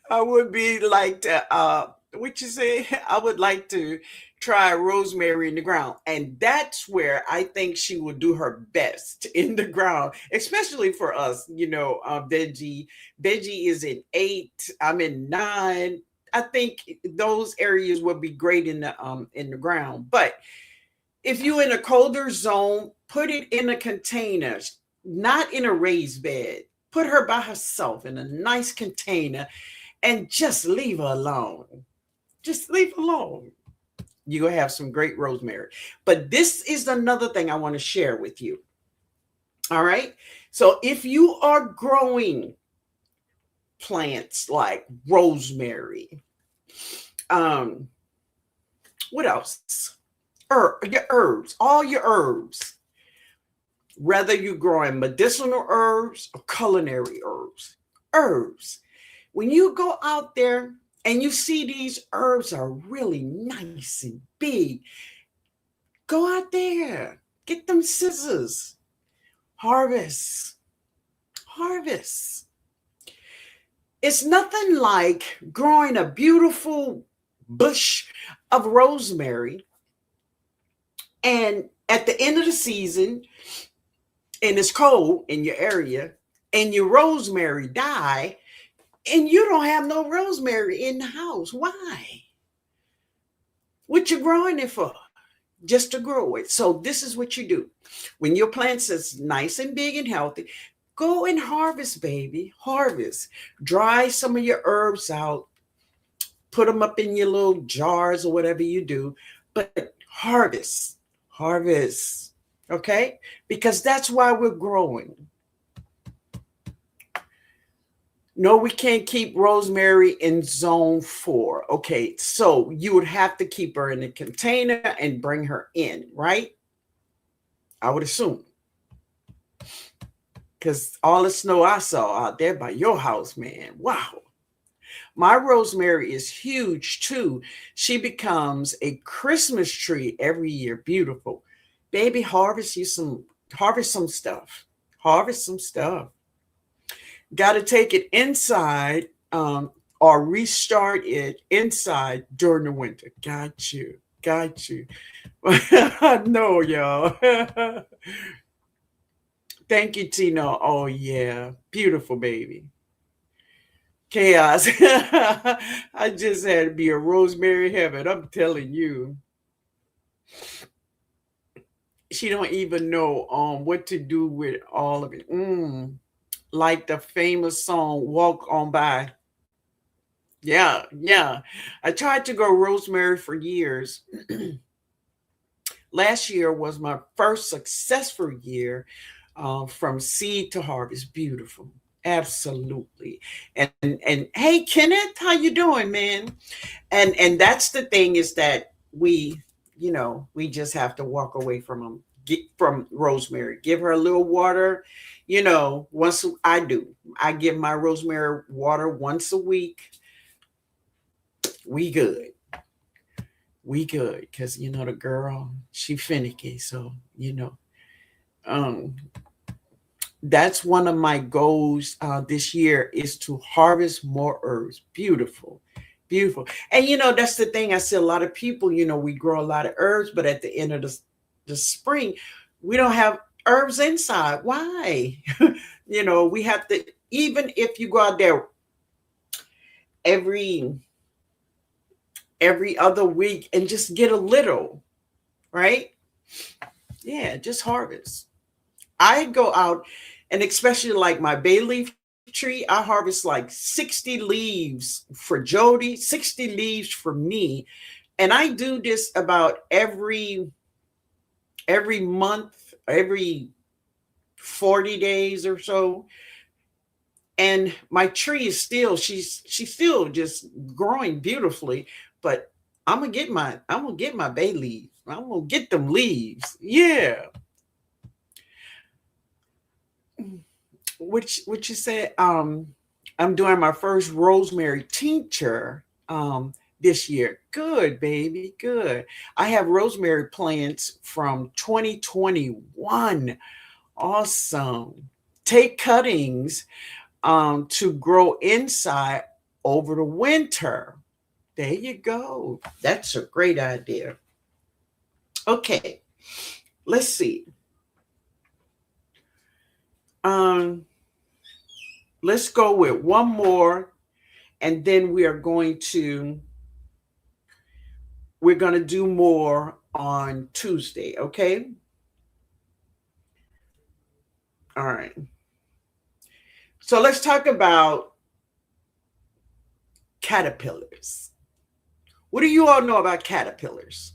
I would be like to what you say? I would like to try rosemary in the ground. And that's where I think she will do her best in the ground, especially for us, veggie. Veggie is in 8. I'm in 9. I think those areas would be great in the ground. But if you're in a colder zone, put it in a container, not in a raised bed. Put her by herself in a nice container and just leave her alone. Just leave her alone. You're going to have some great rosemary. But this is another thing I want to share with you. All right. So if you are growing plants like rosemary, what else? Your herbs, all your herbs, whether you're growing medicinal herbs or culinary herbs. When you go out there and you see these herbs are really nice and big, go out there, get them scissors, harvest. It's nothing like growing a beautiful bush of rosemary, and at the end of the season, and it's cold in your area, and your rosemary die, and you don't have no rosemary in the house. Why? What you growing it for? Just to grow it. So this is what you do. When your plants is nice and big and healthy, go and harvest, baby. Harvest. Dry some of your herbs out. Put them up in your little jars or whatever you do. But harvest. Okay? Because that's why we're growing. No, we can't keep rosemary in zone 4. Okay, so you would have to keep her in a container and bring her in, right? I would assume. Because all the snow I saw out there by your house, man, wow. My rosemary is huge too. She becomes a Christmas tree every year. Beautiful. Baby, harvest some stuff. Harvest some stuff. Got to take it inside or restart it inside during the winter. Got you. No, y'all. Thank you, Tino. Oh, yeah. Beautiful, baby. Chaos. I just had to be a rosemary heaven. I'm telling you. She don't even know what to do with all of it. Like the famous song "Walk On By." Yeah. I tried to grow rosemary for years. Last year was my first successful year from seed to harvest. Beautiful. Absolutely. And hey, Kenneth, how you doing, man? And that's the thing, is that we just have to walk away from them. Get from rosemary. Give her a little water. Once I give my rosemary water once a week. We good. Because the girl, she finicky. So um that's one of my goals this year, is to harvest more herbs. Beautiful. And that's the thing. I see a lot of people, we grow a lot of herbs, but at the end of the spring, we don't have herbs inside. Why? We have to, even if you go out there every other week and just get a little, right? Yeah, just harvest. I go out, and especially like my bay leaf tree, I harvest like 60 leaves for Jody, 60 leaves for me. And I do this about every month, every 40 days or so. And my tree is she's still just growing beautifully, but I'm gonna get my bay leaves. I'm gonna get them leaves. Yeah. What you said? I'm doing my first rosemary tincture this year. Good, baby, good. I have rosemary plants from 2021. Awesome. Take cuttings to grow inside over the winter. There you go. That's a great idea. Okay, let's see. Um, let's go with one more, and then we're going to do more on Tuesday. Okay. All right. So let's talk about caterpillars. What do you all know about caterpillars?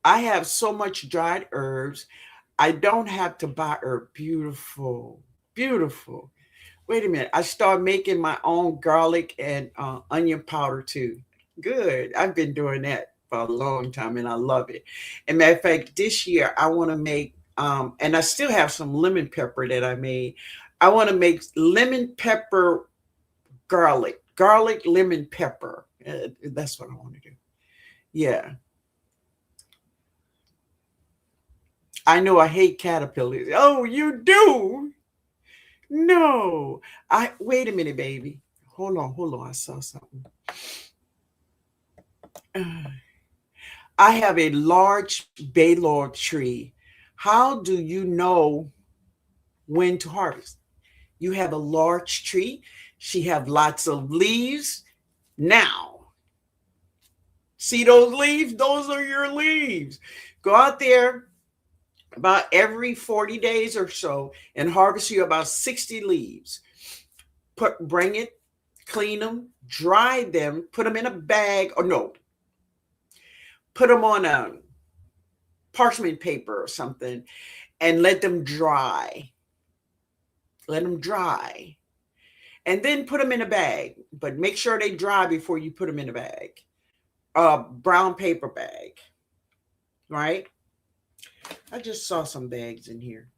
I have so much dried herbs. I don't have to buy herb. Beautiful, beautiful. Wait a minute. I started making my own garlic and onion powder too. Good. I've been doing that for a long time and I love it. And matter of fact, this year I want to make, and I still have some lemon pepper that I made. I want to make lemon pepper garlic, lemon pepper. That's what I want to do. Yeah. I know I hate caterpillars. Oh, you do? No. Wait a minute, baby. Hold on. I saw something. I have a large bay laurel tree. How do you know when to harvest? You have a large tree. She have lots of leaves. Now, see those leaves? Those are your leaves. Go out there about every 40 days or so and harvest you about 60 leaves. Bring it, clean them, dry them, put them in a bag, or no, put them on a parchment paper or something and let them dry. Let them dry. And then put them in a bag, but make sure they dry before you put them in a bag. A brown paper bag, right? I just saw some bags in here.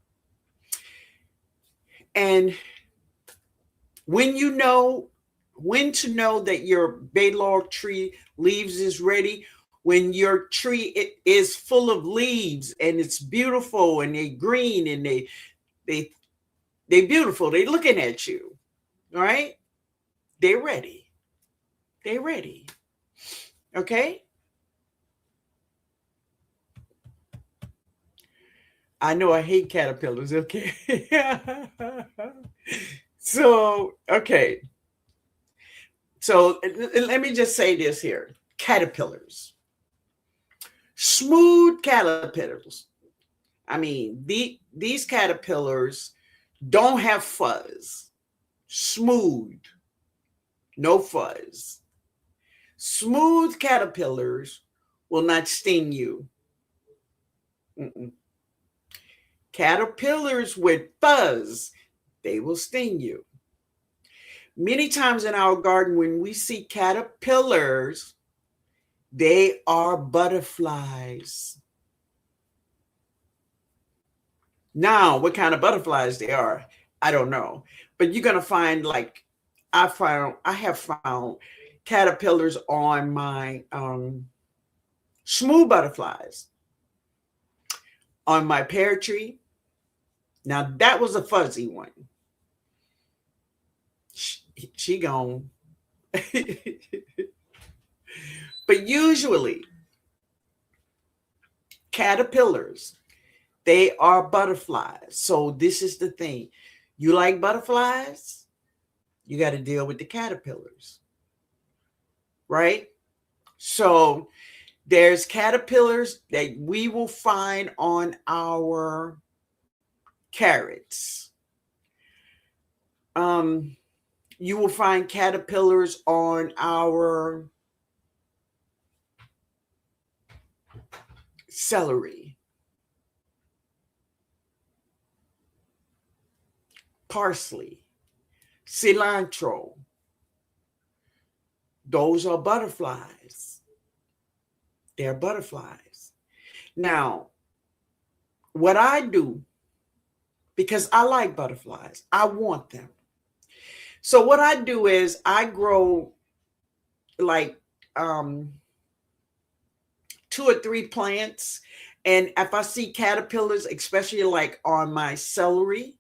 And when to know that your bay laurel tree leaves is ready, when your tree is full of leaves and it's beautiful and they green and they beautiful, they looking at you, right? They're ready. They're ready. Okay. I know I hate caterpillars. Okay. So, okay. So let me just say this here. Caterpillars. Smooth caterpillars. I mean, these caterpillars don't have fuzz. Smooth. No fuzz. Smooth caterpillars will not sting you. Mm-mm. Caterpillars with fuzz, they will sting you. Many times in our garden, when we see caterpillars, they are butterflies. Now, what kind of butterflies they are, I don't know. But you're gonna find, like, I have found caterpillars on my smooth butterflies on my pear tree. Now that was a fuzzy one. She gone. But usually caterpillars, they are butterflies. So this is the thing. You like butterflies? You got to deal with the caterpillars. Right? So there's caterpillars that we will find on our carrots. You will find caterpillars on our celery, parsley, cilantro. Those are butterflies. They're butterflies. Now, what I do, because I like butterflies. I want them. So what I do is I grow like um, two or three plants. And if I see caterpillars, especially like on my celery,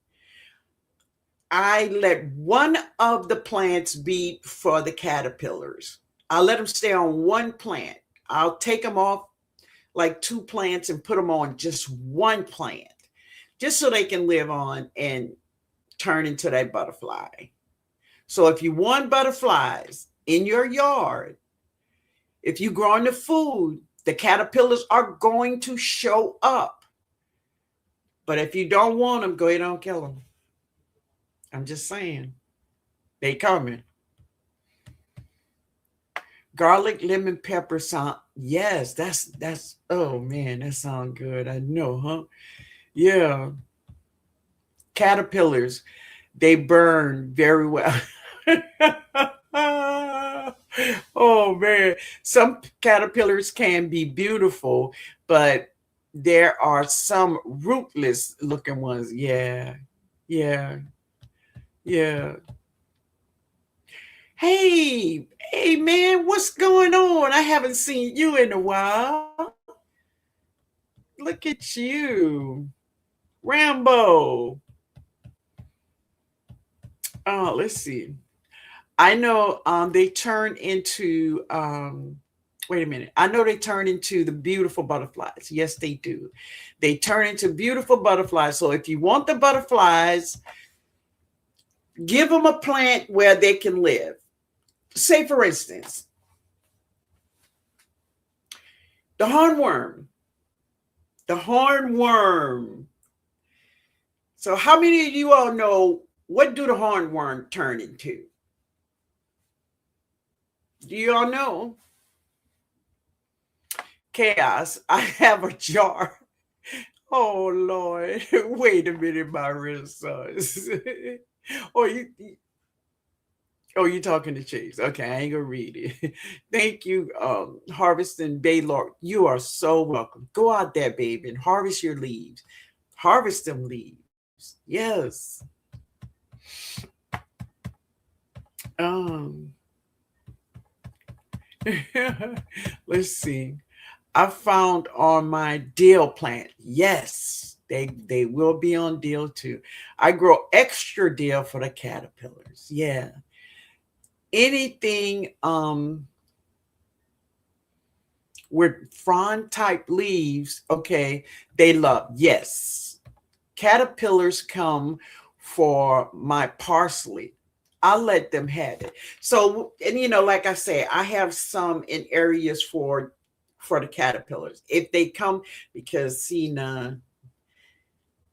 I let one of the plants be for the caterpillars. I let them stay on one plant. I'll take them off like two plants and put them on just one plant, just so they can live on and turn into that butterfly. So if you want butterflies in your yard, if you're growing the food, the caterpillars are going to show up. But if you don't want them, go ahead and kill them. I'm just saying. They coming. Garlic, lemon, pepper sound. Yes, that's oh man, that sounds good. I know, huh? Yeah. Caterpillars, they burn very well. Oh man. Some caterpillars can be beautiful, but there are some rootless looking ones. Yeah. Yeah. Yeah. Hey man, what's going on? I haven't seen you in a while. Look at you. Rambo. Oh, let's see. I know they turn into wait a minute. I know they turn into the beautiful butterflies. Yes, they do. They turn into beautiful butterflies. So if you want the butterflies, give them a plant where they can live. Say, for instance, the hornworm. The hornworm. So how many of you all know what do the hornworm turn into? Do you all know? Chaos. I have a jar. Oh Lord. Wait a minute, my renaissance. oh, you oh, you talking to Chase. Okay, I ain't gonna read it. Thank you, Harvesting Baylor. You are so welcome. Go out there, baby, and harvest your leaves. Harvest them leaves. Yes. Um let's see. I found on my dill plant. Yes, they will be on dill too. I grow extra dill for the caterpillars. Yeah. Anything with frond type leaves, okay, they love. Yes. Caterpillars come for my parsley. I let them have it. So, and like I say, I have some in areas for the caterpillars. If they come, because see now,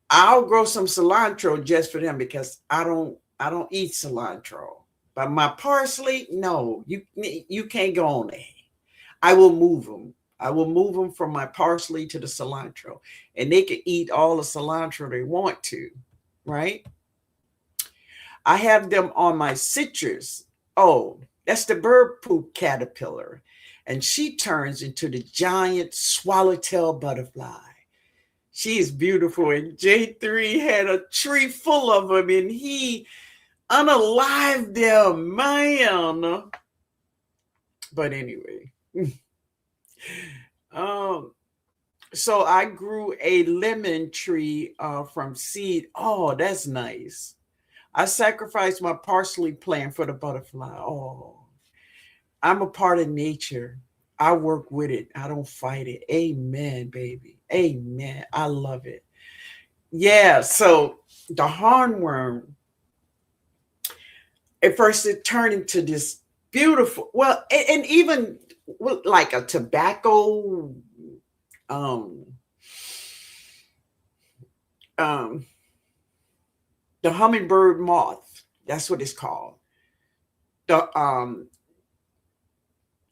I'll grow some cilantro just for them because I don't eat cilantro. But my parsley, no, you can't go on there. I will move them. I will move them from my parsley to the cilantro, and they can eat all the cilantro they want to, right? I have them on my citrus. Oh, that's the bird poop caterpillar. And she turns into the giant swallowtail butterfly. She is beautiful. And J3 had a tree full of them, and he unalived them, man. But anyway. So I grew a lemon tree from seed. Oh, that's nice. I sacrificed my parsley plant for the butterfly. Oh, I'm a part of nature. I work with it. I don't fight it. Amen, baby. Amen. I love it. Yeah. So the hornworm, at first it turned into this beautiful, well, and even like a tobacco, um, um, the hummingbird moth. That's what it's called. The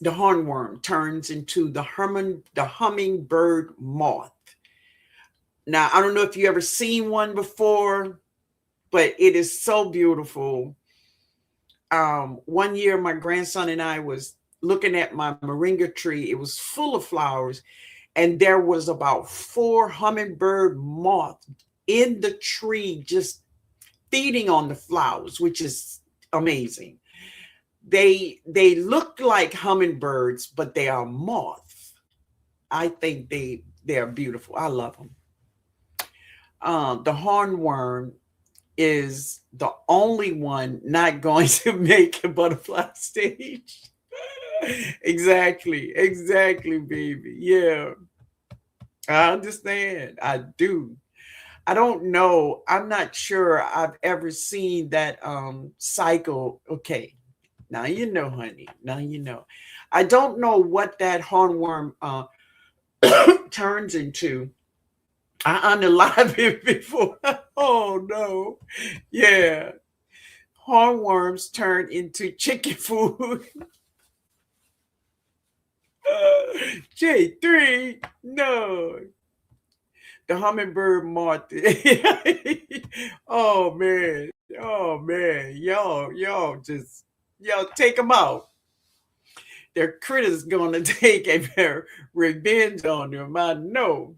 the hornworm turns into the hummingbird moth. Now, I don't know if you ever seen one before, but it is so beautiful. One year my grandson and I was looking at my moringa tree. It was full of flowers, and there was about 4 hummingbird moths in the tree, just feeding on the flowers, which is amazing. They look like hummingbirds, but they are moths. I think they are beautiful. I love them. The hornworm is the only one not going to make a butterfly stage. Exactly, baby. Yeah, I understand. I do. I don't know. I'm not sure I've ever seen that cycle. Okay. Now you know, honey. Now you know. I don't know what that hornworm turns into. I unalive it before. Oh no. Yeah. Hornworms turn into chicken food. J3. No. The hummingbird moth. Oh man. Oh man. Y'all just y'all take them out. Their critters gonna take a revenge on them. I know.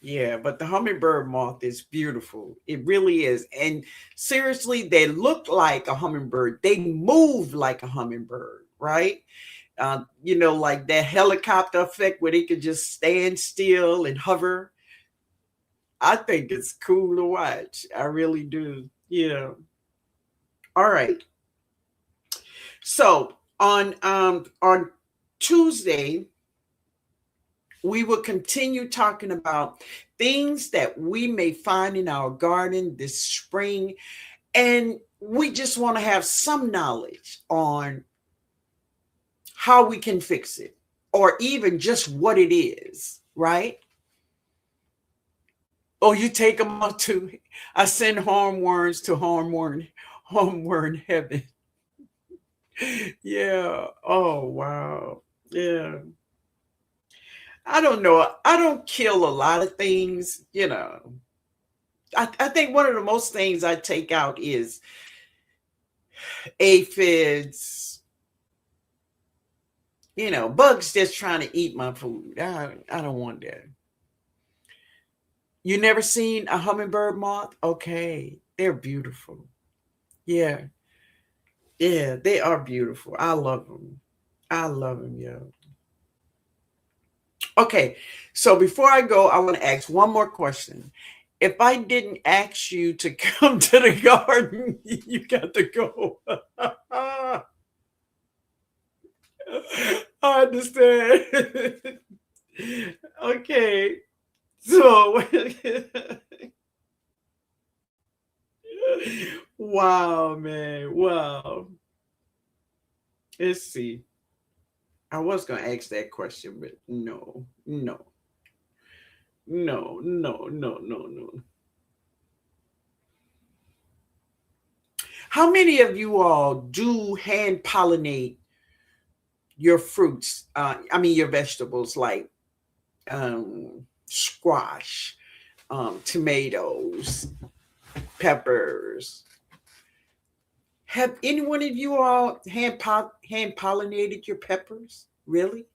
Yeah, but the hummingbird moth is beautiful. It really is. And seriously, they look like a hummingbird. They move like a hummingbird, right? Like that helicopter effect where they could just stand still and hover. I think it's cool to watch. I really do. Yeah. All right. So on Tuesday, we will continue talking about things that we may find in our garden this spring. And we just want to have some knowledge on how we can fix it, or even just what it is, right? Oh, you take them out to, I send hornworms to hornworm heaven. Yeah. Oh, wow. Yeah. I don't know. I don't kill a lot of things. I think one of the most things I take out is aphids, bugs just trying to eat my food. I don't want that. You never seen a hummingbird moth? Okay. They're beautiful. Yeah. Yeah, they are beautiful. I love them. I love them, yeah. Okay. So before I go, I want to ask one more question. If I didn't ask you to come to the garden, you got to go. I understand. Okay. So, wow, man. Wow. Let's see. I was going to ask that question, but no, no, no, no, no, no, no. How many of you all do hand pollinate your fruits? Your vegetables like um, squash, tomatoes, peppers. Have any one of you all hand pollinated your peppers? Really?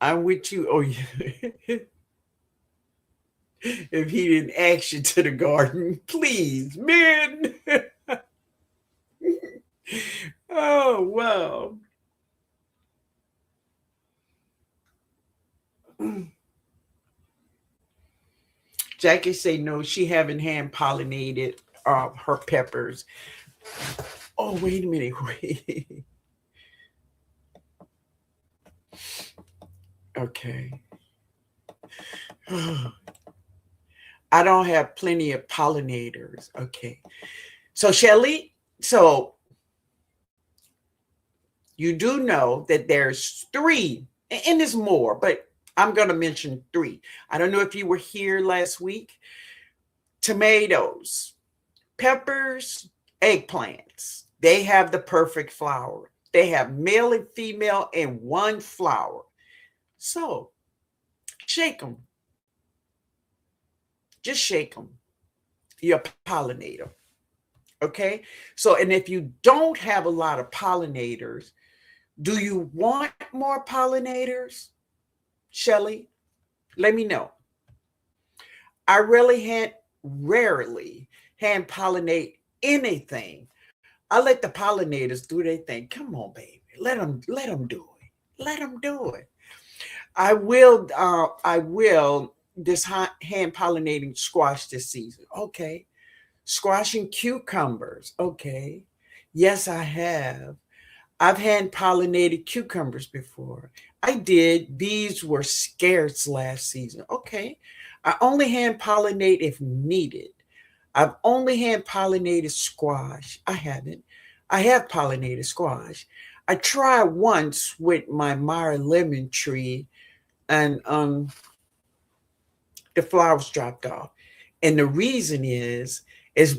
I'm with you. Oh, yeah. If he didn't ask you to the garden, please, man. Oh, wow. Jackie say no, she haven't hand pollinated her peppers. Oh, wait a minute. Wait. Okay. I don't have plenty of pollinators. Okay. So, Shelly, so you do know that there's three, and there's more, but I'm going to mention three. I don't know if you were here last week. Tomatoes, peppers, eggplants. They have the perfect flower. They have male and female in one flower. So shake them. Just shake them. You're a pollinator. Okay. So, and if you don't have a lot of pollinators, do you want more pollinators, Shelly? Let me know. I really rarely hand pollinate anything. I let the pollinators do their thing. Come on, baby. Let them do it. Let them do it. I will this hand pollinating squash this season. Okay. Squashing cucumbers. Okay. Yes, I have. I've hand pollinated cucumbers before. I did. Bees were scarce last season. Okay. I only hand pollinate if needed. I've only hand pollinated squash. I haven't. I have pollinated squash. I tried once with my Meyer lemon tree, and the flowers dropped off. And the reason is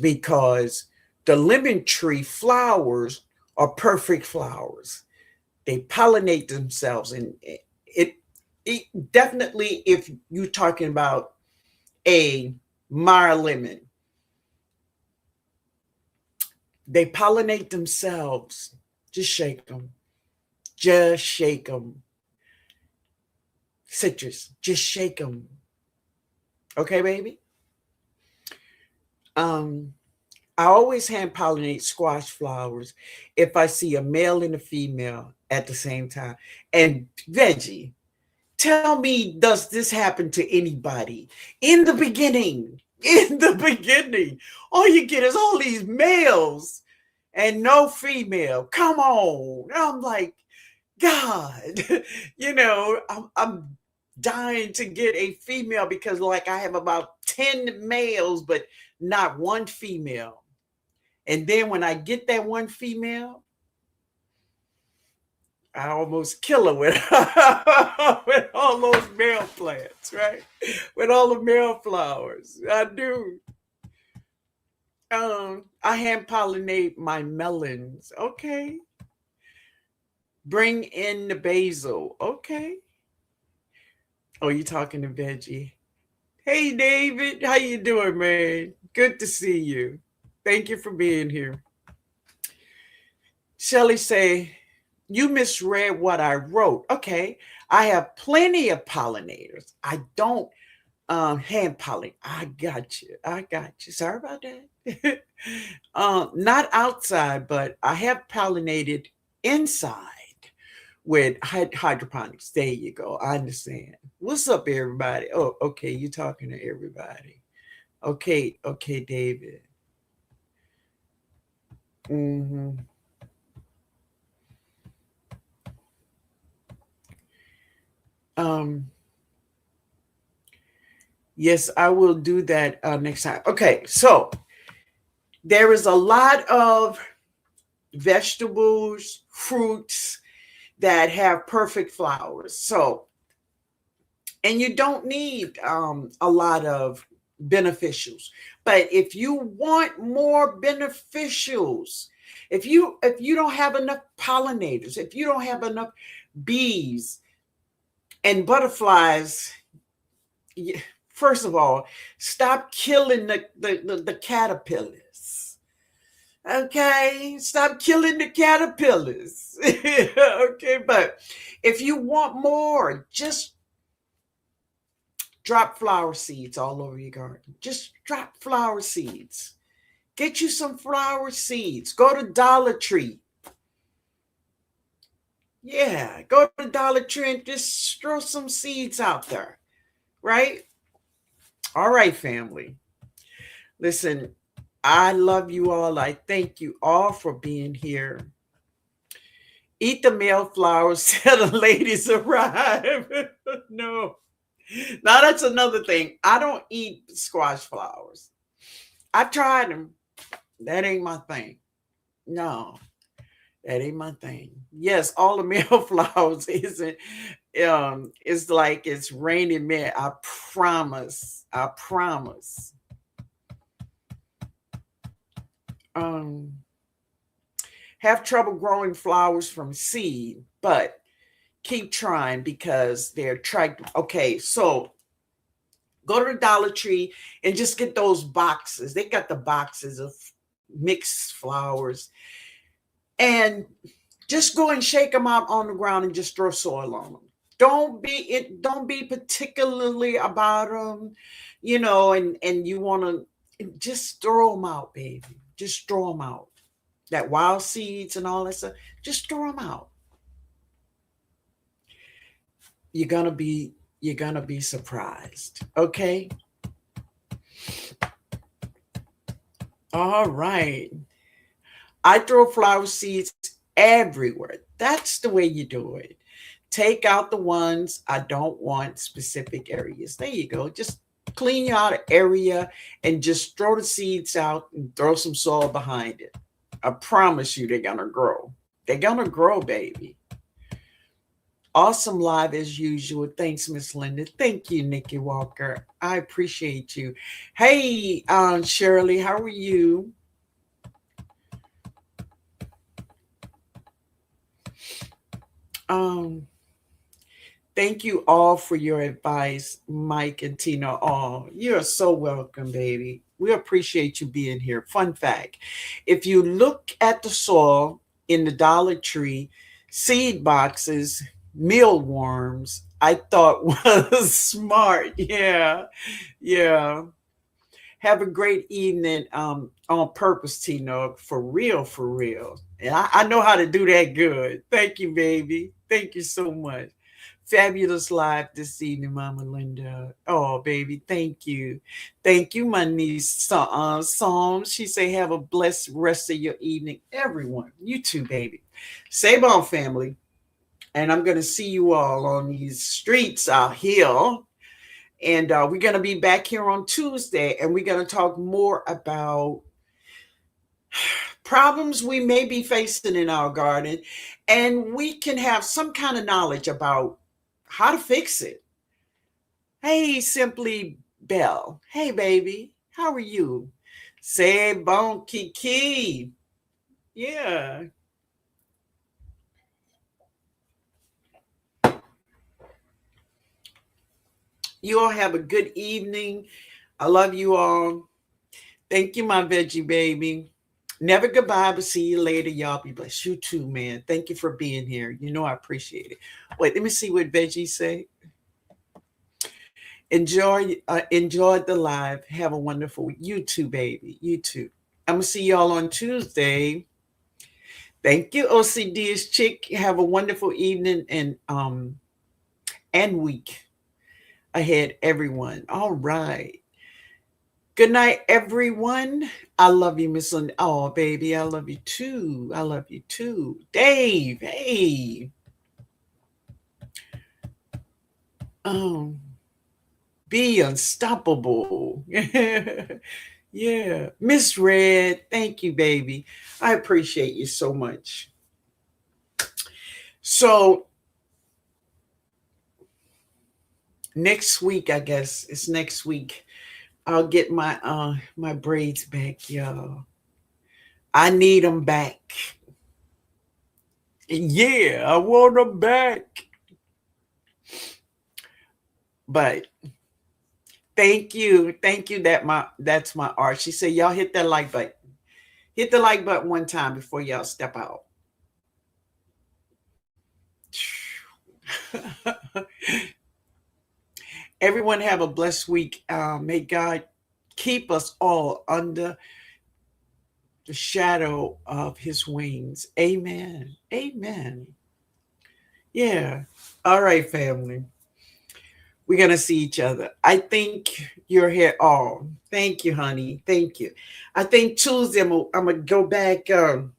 because the lemon tree flowers are perfect flowers. They pollinate themselves, and it, it definitely, if you're talking about a Meyer lemon, they pollinate themselves. Just shake them. Just shake them. Citrus, just shake them. Okay, baby? Um, I always hand pollinate squash flowers if I see a male and a female at the same time. And veggie, tell me, does this happen to anybody? In the beginning, in the beginning, all you get is all these males and no female. Come on. I'm like, God, I'm dying to get a female because, like, I have about 10 males, but not one female. And then when I get that one female, I almost kill her with, with all those male plants, right? With all the male flowers. I do. I hand pollinate my melons. Okay. Bring in the basil. Okay. Oh, you talking to Veggie? Hey, David, how you doing, man? Good to see you. Thank you for being here. Shelly say, you misread what I wrote. Okay, I have plenty of pollinators. I don't hand pollinate. I got you. I got you. Sorry about that. Not outside, but I have pollinated inside with hydroponics. There you go. I understand. What's up, everybody? Oh, okay. You talking to everybody. Okay, okay, David. Mm-hmm. Um, yes, I will do that next time. Okay, so there is a lot of vegetables, fruits that have perfect flowers. So, and you don't need a lot of beneficials. But if you want more beneficials, if you don't have enough pollinators, if you don't have enough bees and butterflies, first of all, stop killing the caterpillars. Okay, stop killing the caterpillars. Okay, but if you want more, just drop flower seeds all over your garden. Just drop flower seeds. Get you some flower seeds. Go to Dollar Tree. Yeah, go to Dollar Tree and just throw some seeds out there, right? All right, family. Listen, I love you all. I thank you all for being here. Eat the male flowers till the ladies arrive. No. Now that's another thing. I don't eat squash flowers. I've tried them. That ain't my thing. No, that ain't my thing. Yes, all the male flowers isn't. It's like it's raining men. I promise. I promise. Um, have trouble growing flowers from seed, but keep trying because they're attractive. Okay, so go to the Dollar Tree and just get those boxes. They got the boxes of mixed flowers, and just go and shake them out on the ground and just throw soil on them. Don't be particularly about them. and you want to just throw them out, baby. Just throw them out. That wild seeds and all that stuff, just throw them out. You're gonna be you're gonna be surprised. Okay. All right. I throw flower seeds everywhere. That's the way you do it. Take out the ones I don't want, specific areas. There you go. Just clean you out an area and just throw the seeds out and throw some soil behind it. I promise you they're gonna grow. They're gonna grow, baby. Awesome live as usual. Thanks, Miss Linda. Thank you, Nikki Walker. I appreciate you. Hey, Shirley, how are you? Um, Thank you all for your advice, Mike and Tina. All you are so welcome, baby. We appreciate you being here. Fun fact: if you look at the soil in the Dollar Tree, seed boxes, mealworms, I thought was smart. Yeah, yeah. Have a great evening on purpose, Tino. For real, for real. And I know how to do that good. Thank you, baby. Thank you so much. Fabulous live this evening, Mama Linda. Oh, baby, thank you. Thank you, my niece, Psalms. She say, have a blessed rest of your evening, everyone. You too, baby. Save on, family. And I'm going to see you all on these streets out here. And we're going to be back here on Tuesday, and we're going to talk more about problems we may be facing in our garden. And we can have some kind of knowledge about how to fix it. Hey, Simply Bell. Hey, baby. How are you? Say bon Kiki. Yeah. You all have a good evening. I love you all. Thank you, my veggie baby. Never goodbye, but see you later. Y'all be blessed. You too, man. Thank you for being here. You know I appreciate it. Wait, let me see what veggie say. Enjoy the live. Have a wonderful week. You too, baby. You too. I'm gonna see y'all on Tuesday. Thank you, OCD's chick. Have a wonderful evening and week ahead, everyone. All right. Good night, everyone. I love you, Miss Linda. Oh, baby, I love you too. I love you too. Dave, hey. Um, be unstoppable. Yeah. Miss Red, thank you, baby. I appreciate you so much. So next week, I guess it's next week. I'll get my braids back, y'all. I need them back. Yeah, I want them back. But thank you. That's my art. She said, y'all hit that like button. Hit the like button one time before y'all step out. Everyone have a blessed week. May God keep us all under the shadow of his wings. Amen. Amen. Yeah. All right, family. We're going to see each other. I think you're here all. Thank you, honey. Thank you. I think Tuesday I'm going to go back. I'm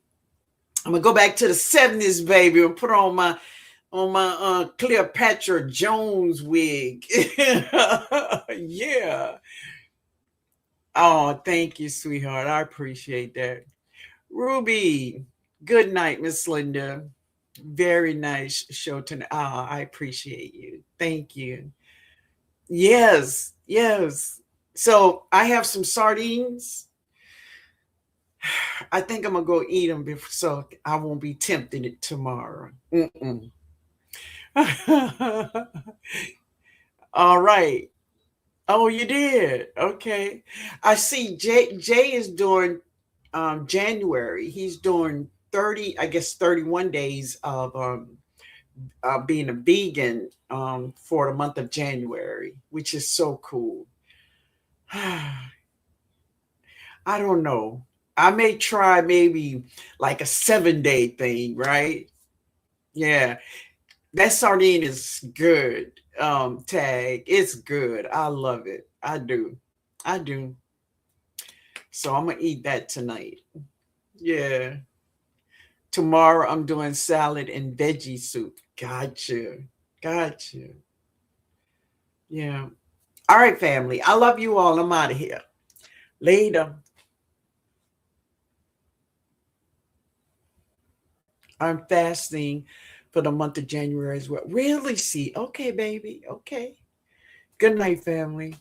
going to go back to the 70s, baby, and put on my Cleopatra Jones wig. Yeah. Oh, thank you, sweetheart. I appreciate that. Ruby, good night, Miss Linda. Very nice show tonight. Oh, I appreciate you. Thank you. Yes, yes. So I have some sardines. I think I'm gonna go eat them before, so I won't be tempted it tomorrow. All right. Oh, you did. Okay. I see Jay is doing January. He's doing 30, I guess 31 days of being a vegan for the month of January, which is so cool. I don't know. I may try maybe like a 7-day thing, right? Yeah, that sardine is good. Tag, it's good. I love it. I do. I do. So I'm gonna eat that tonight. Yeah. Tomorrow I'm doing salad and veggie soup. Gotcha. Gotcha. Yeah. All right, family. I love you all. I'm out of here. Later. I'm fasting for the month of January as well. Really? See? Okay, baby. Okay. Good night, family.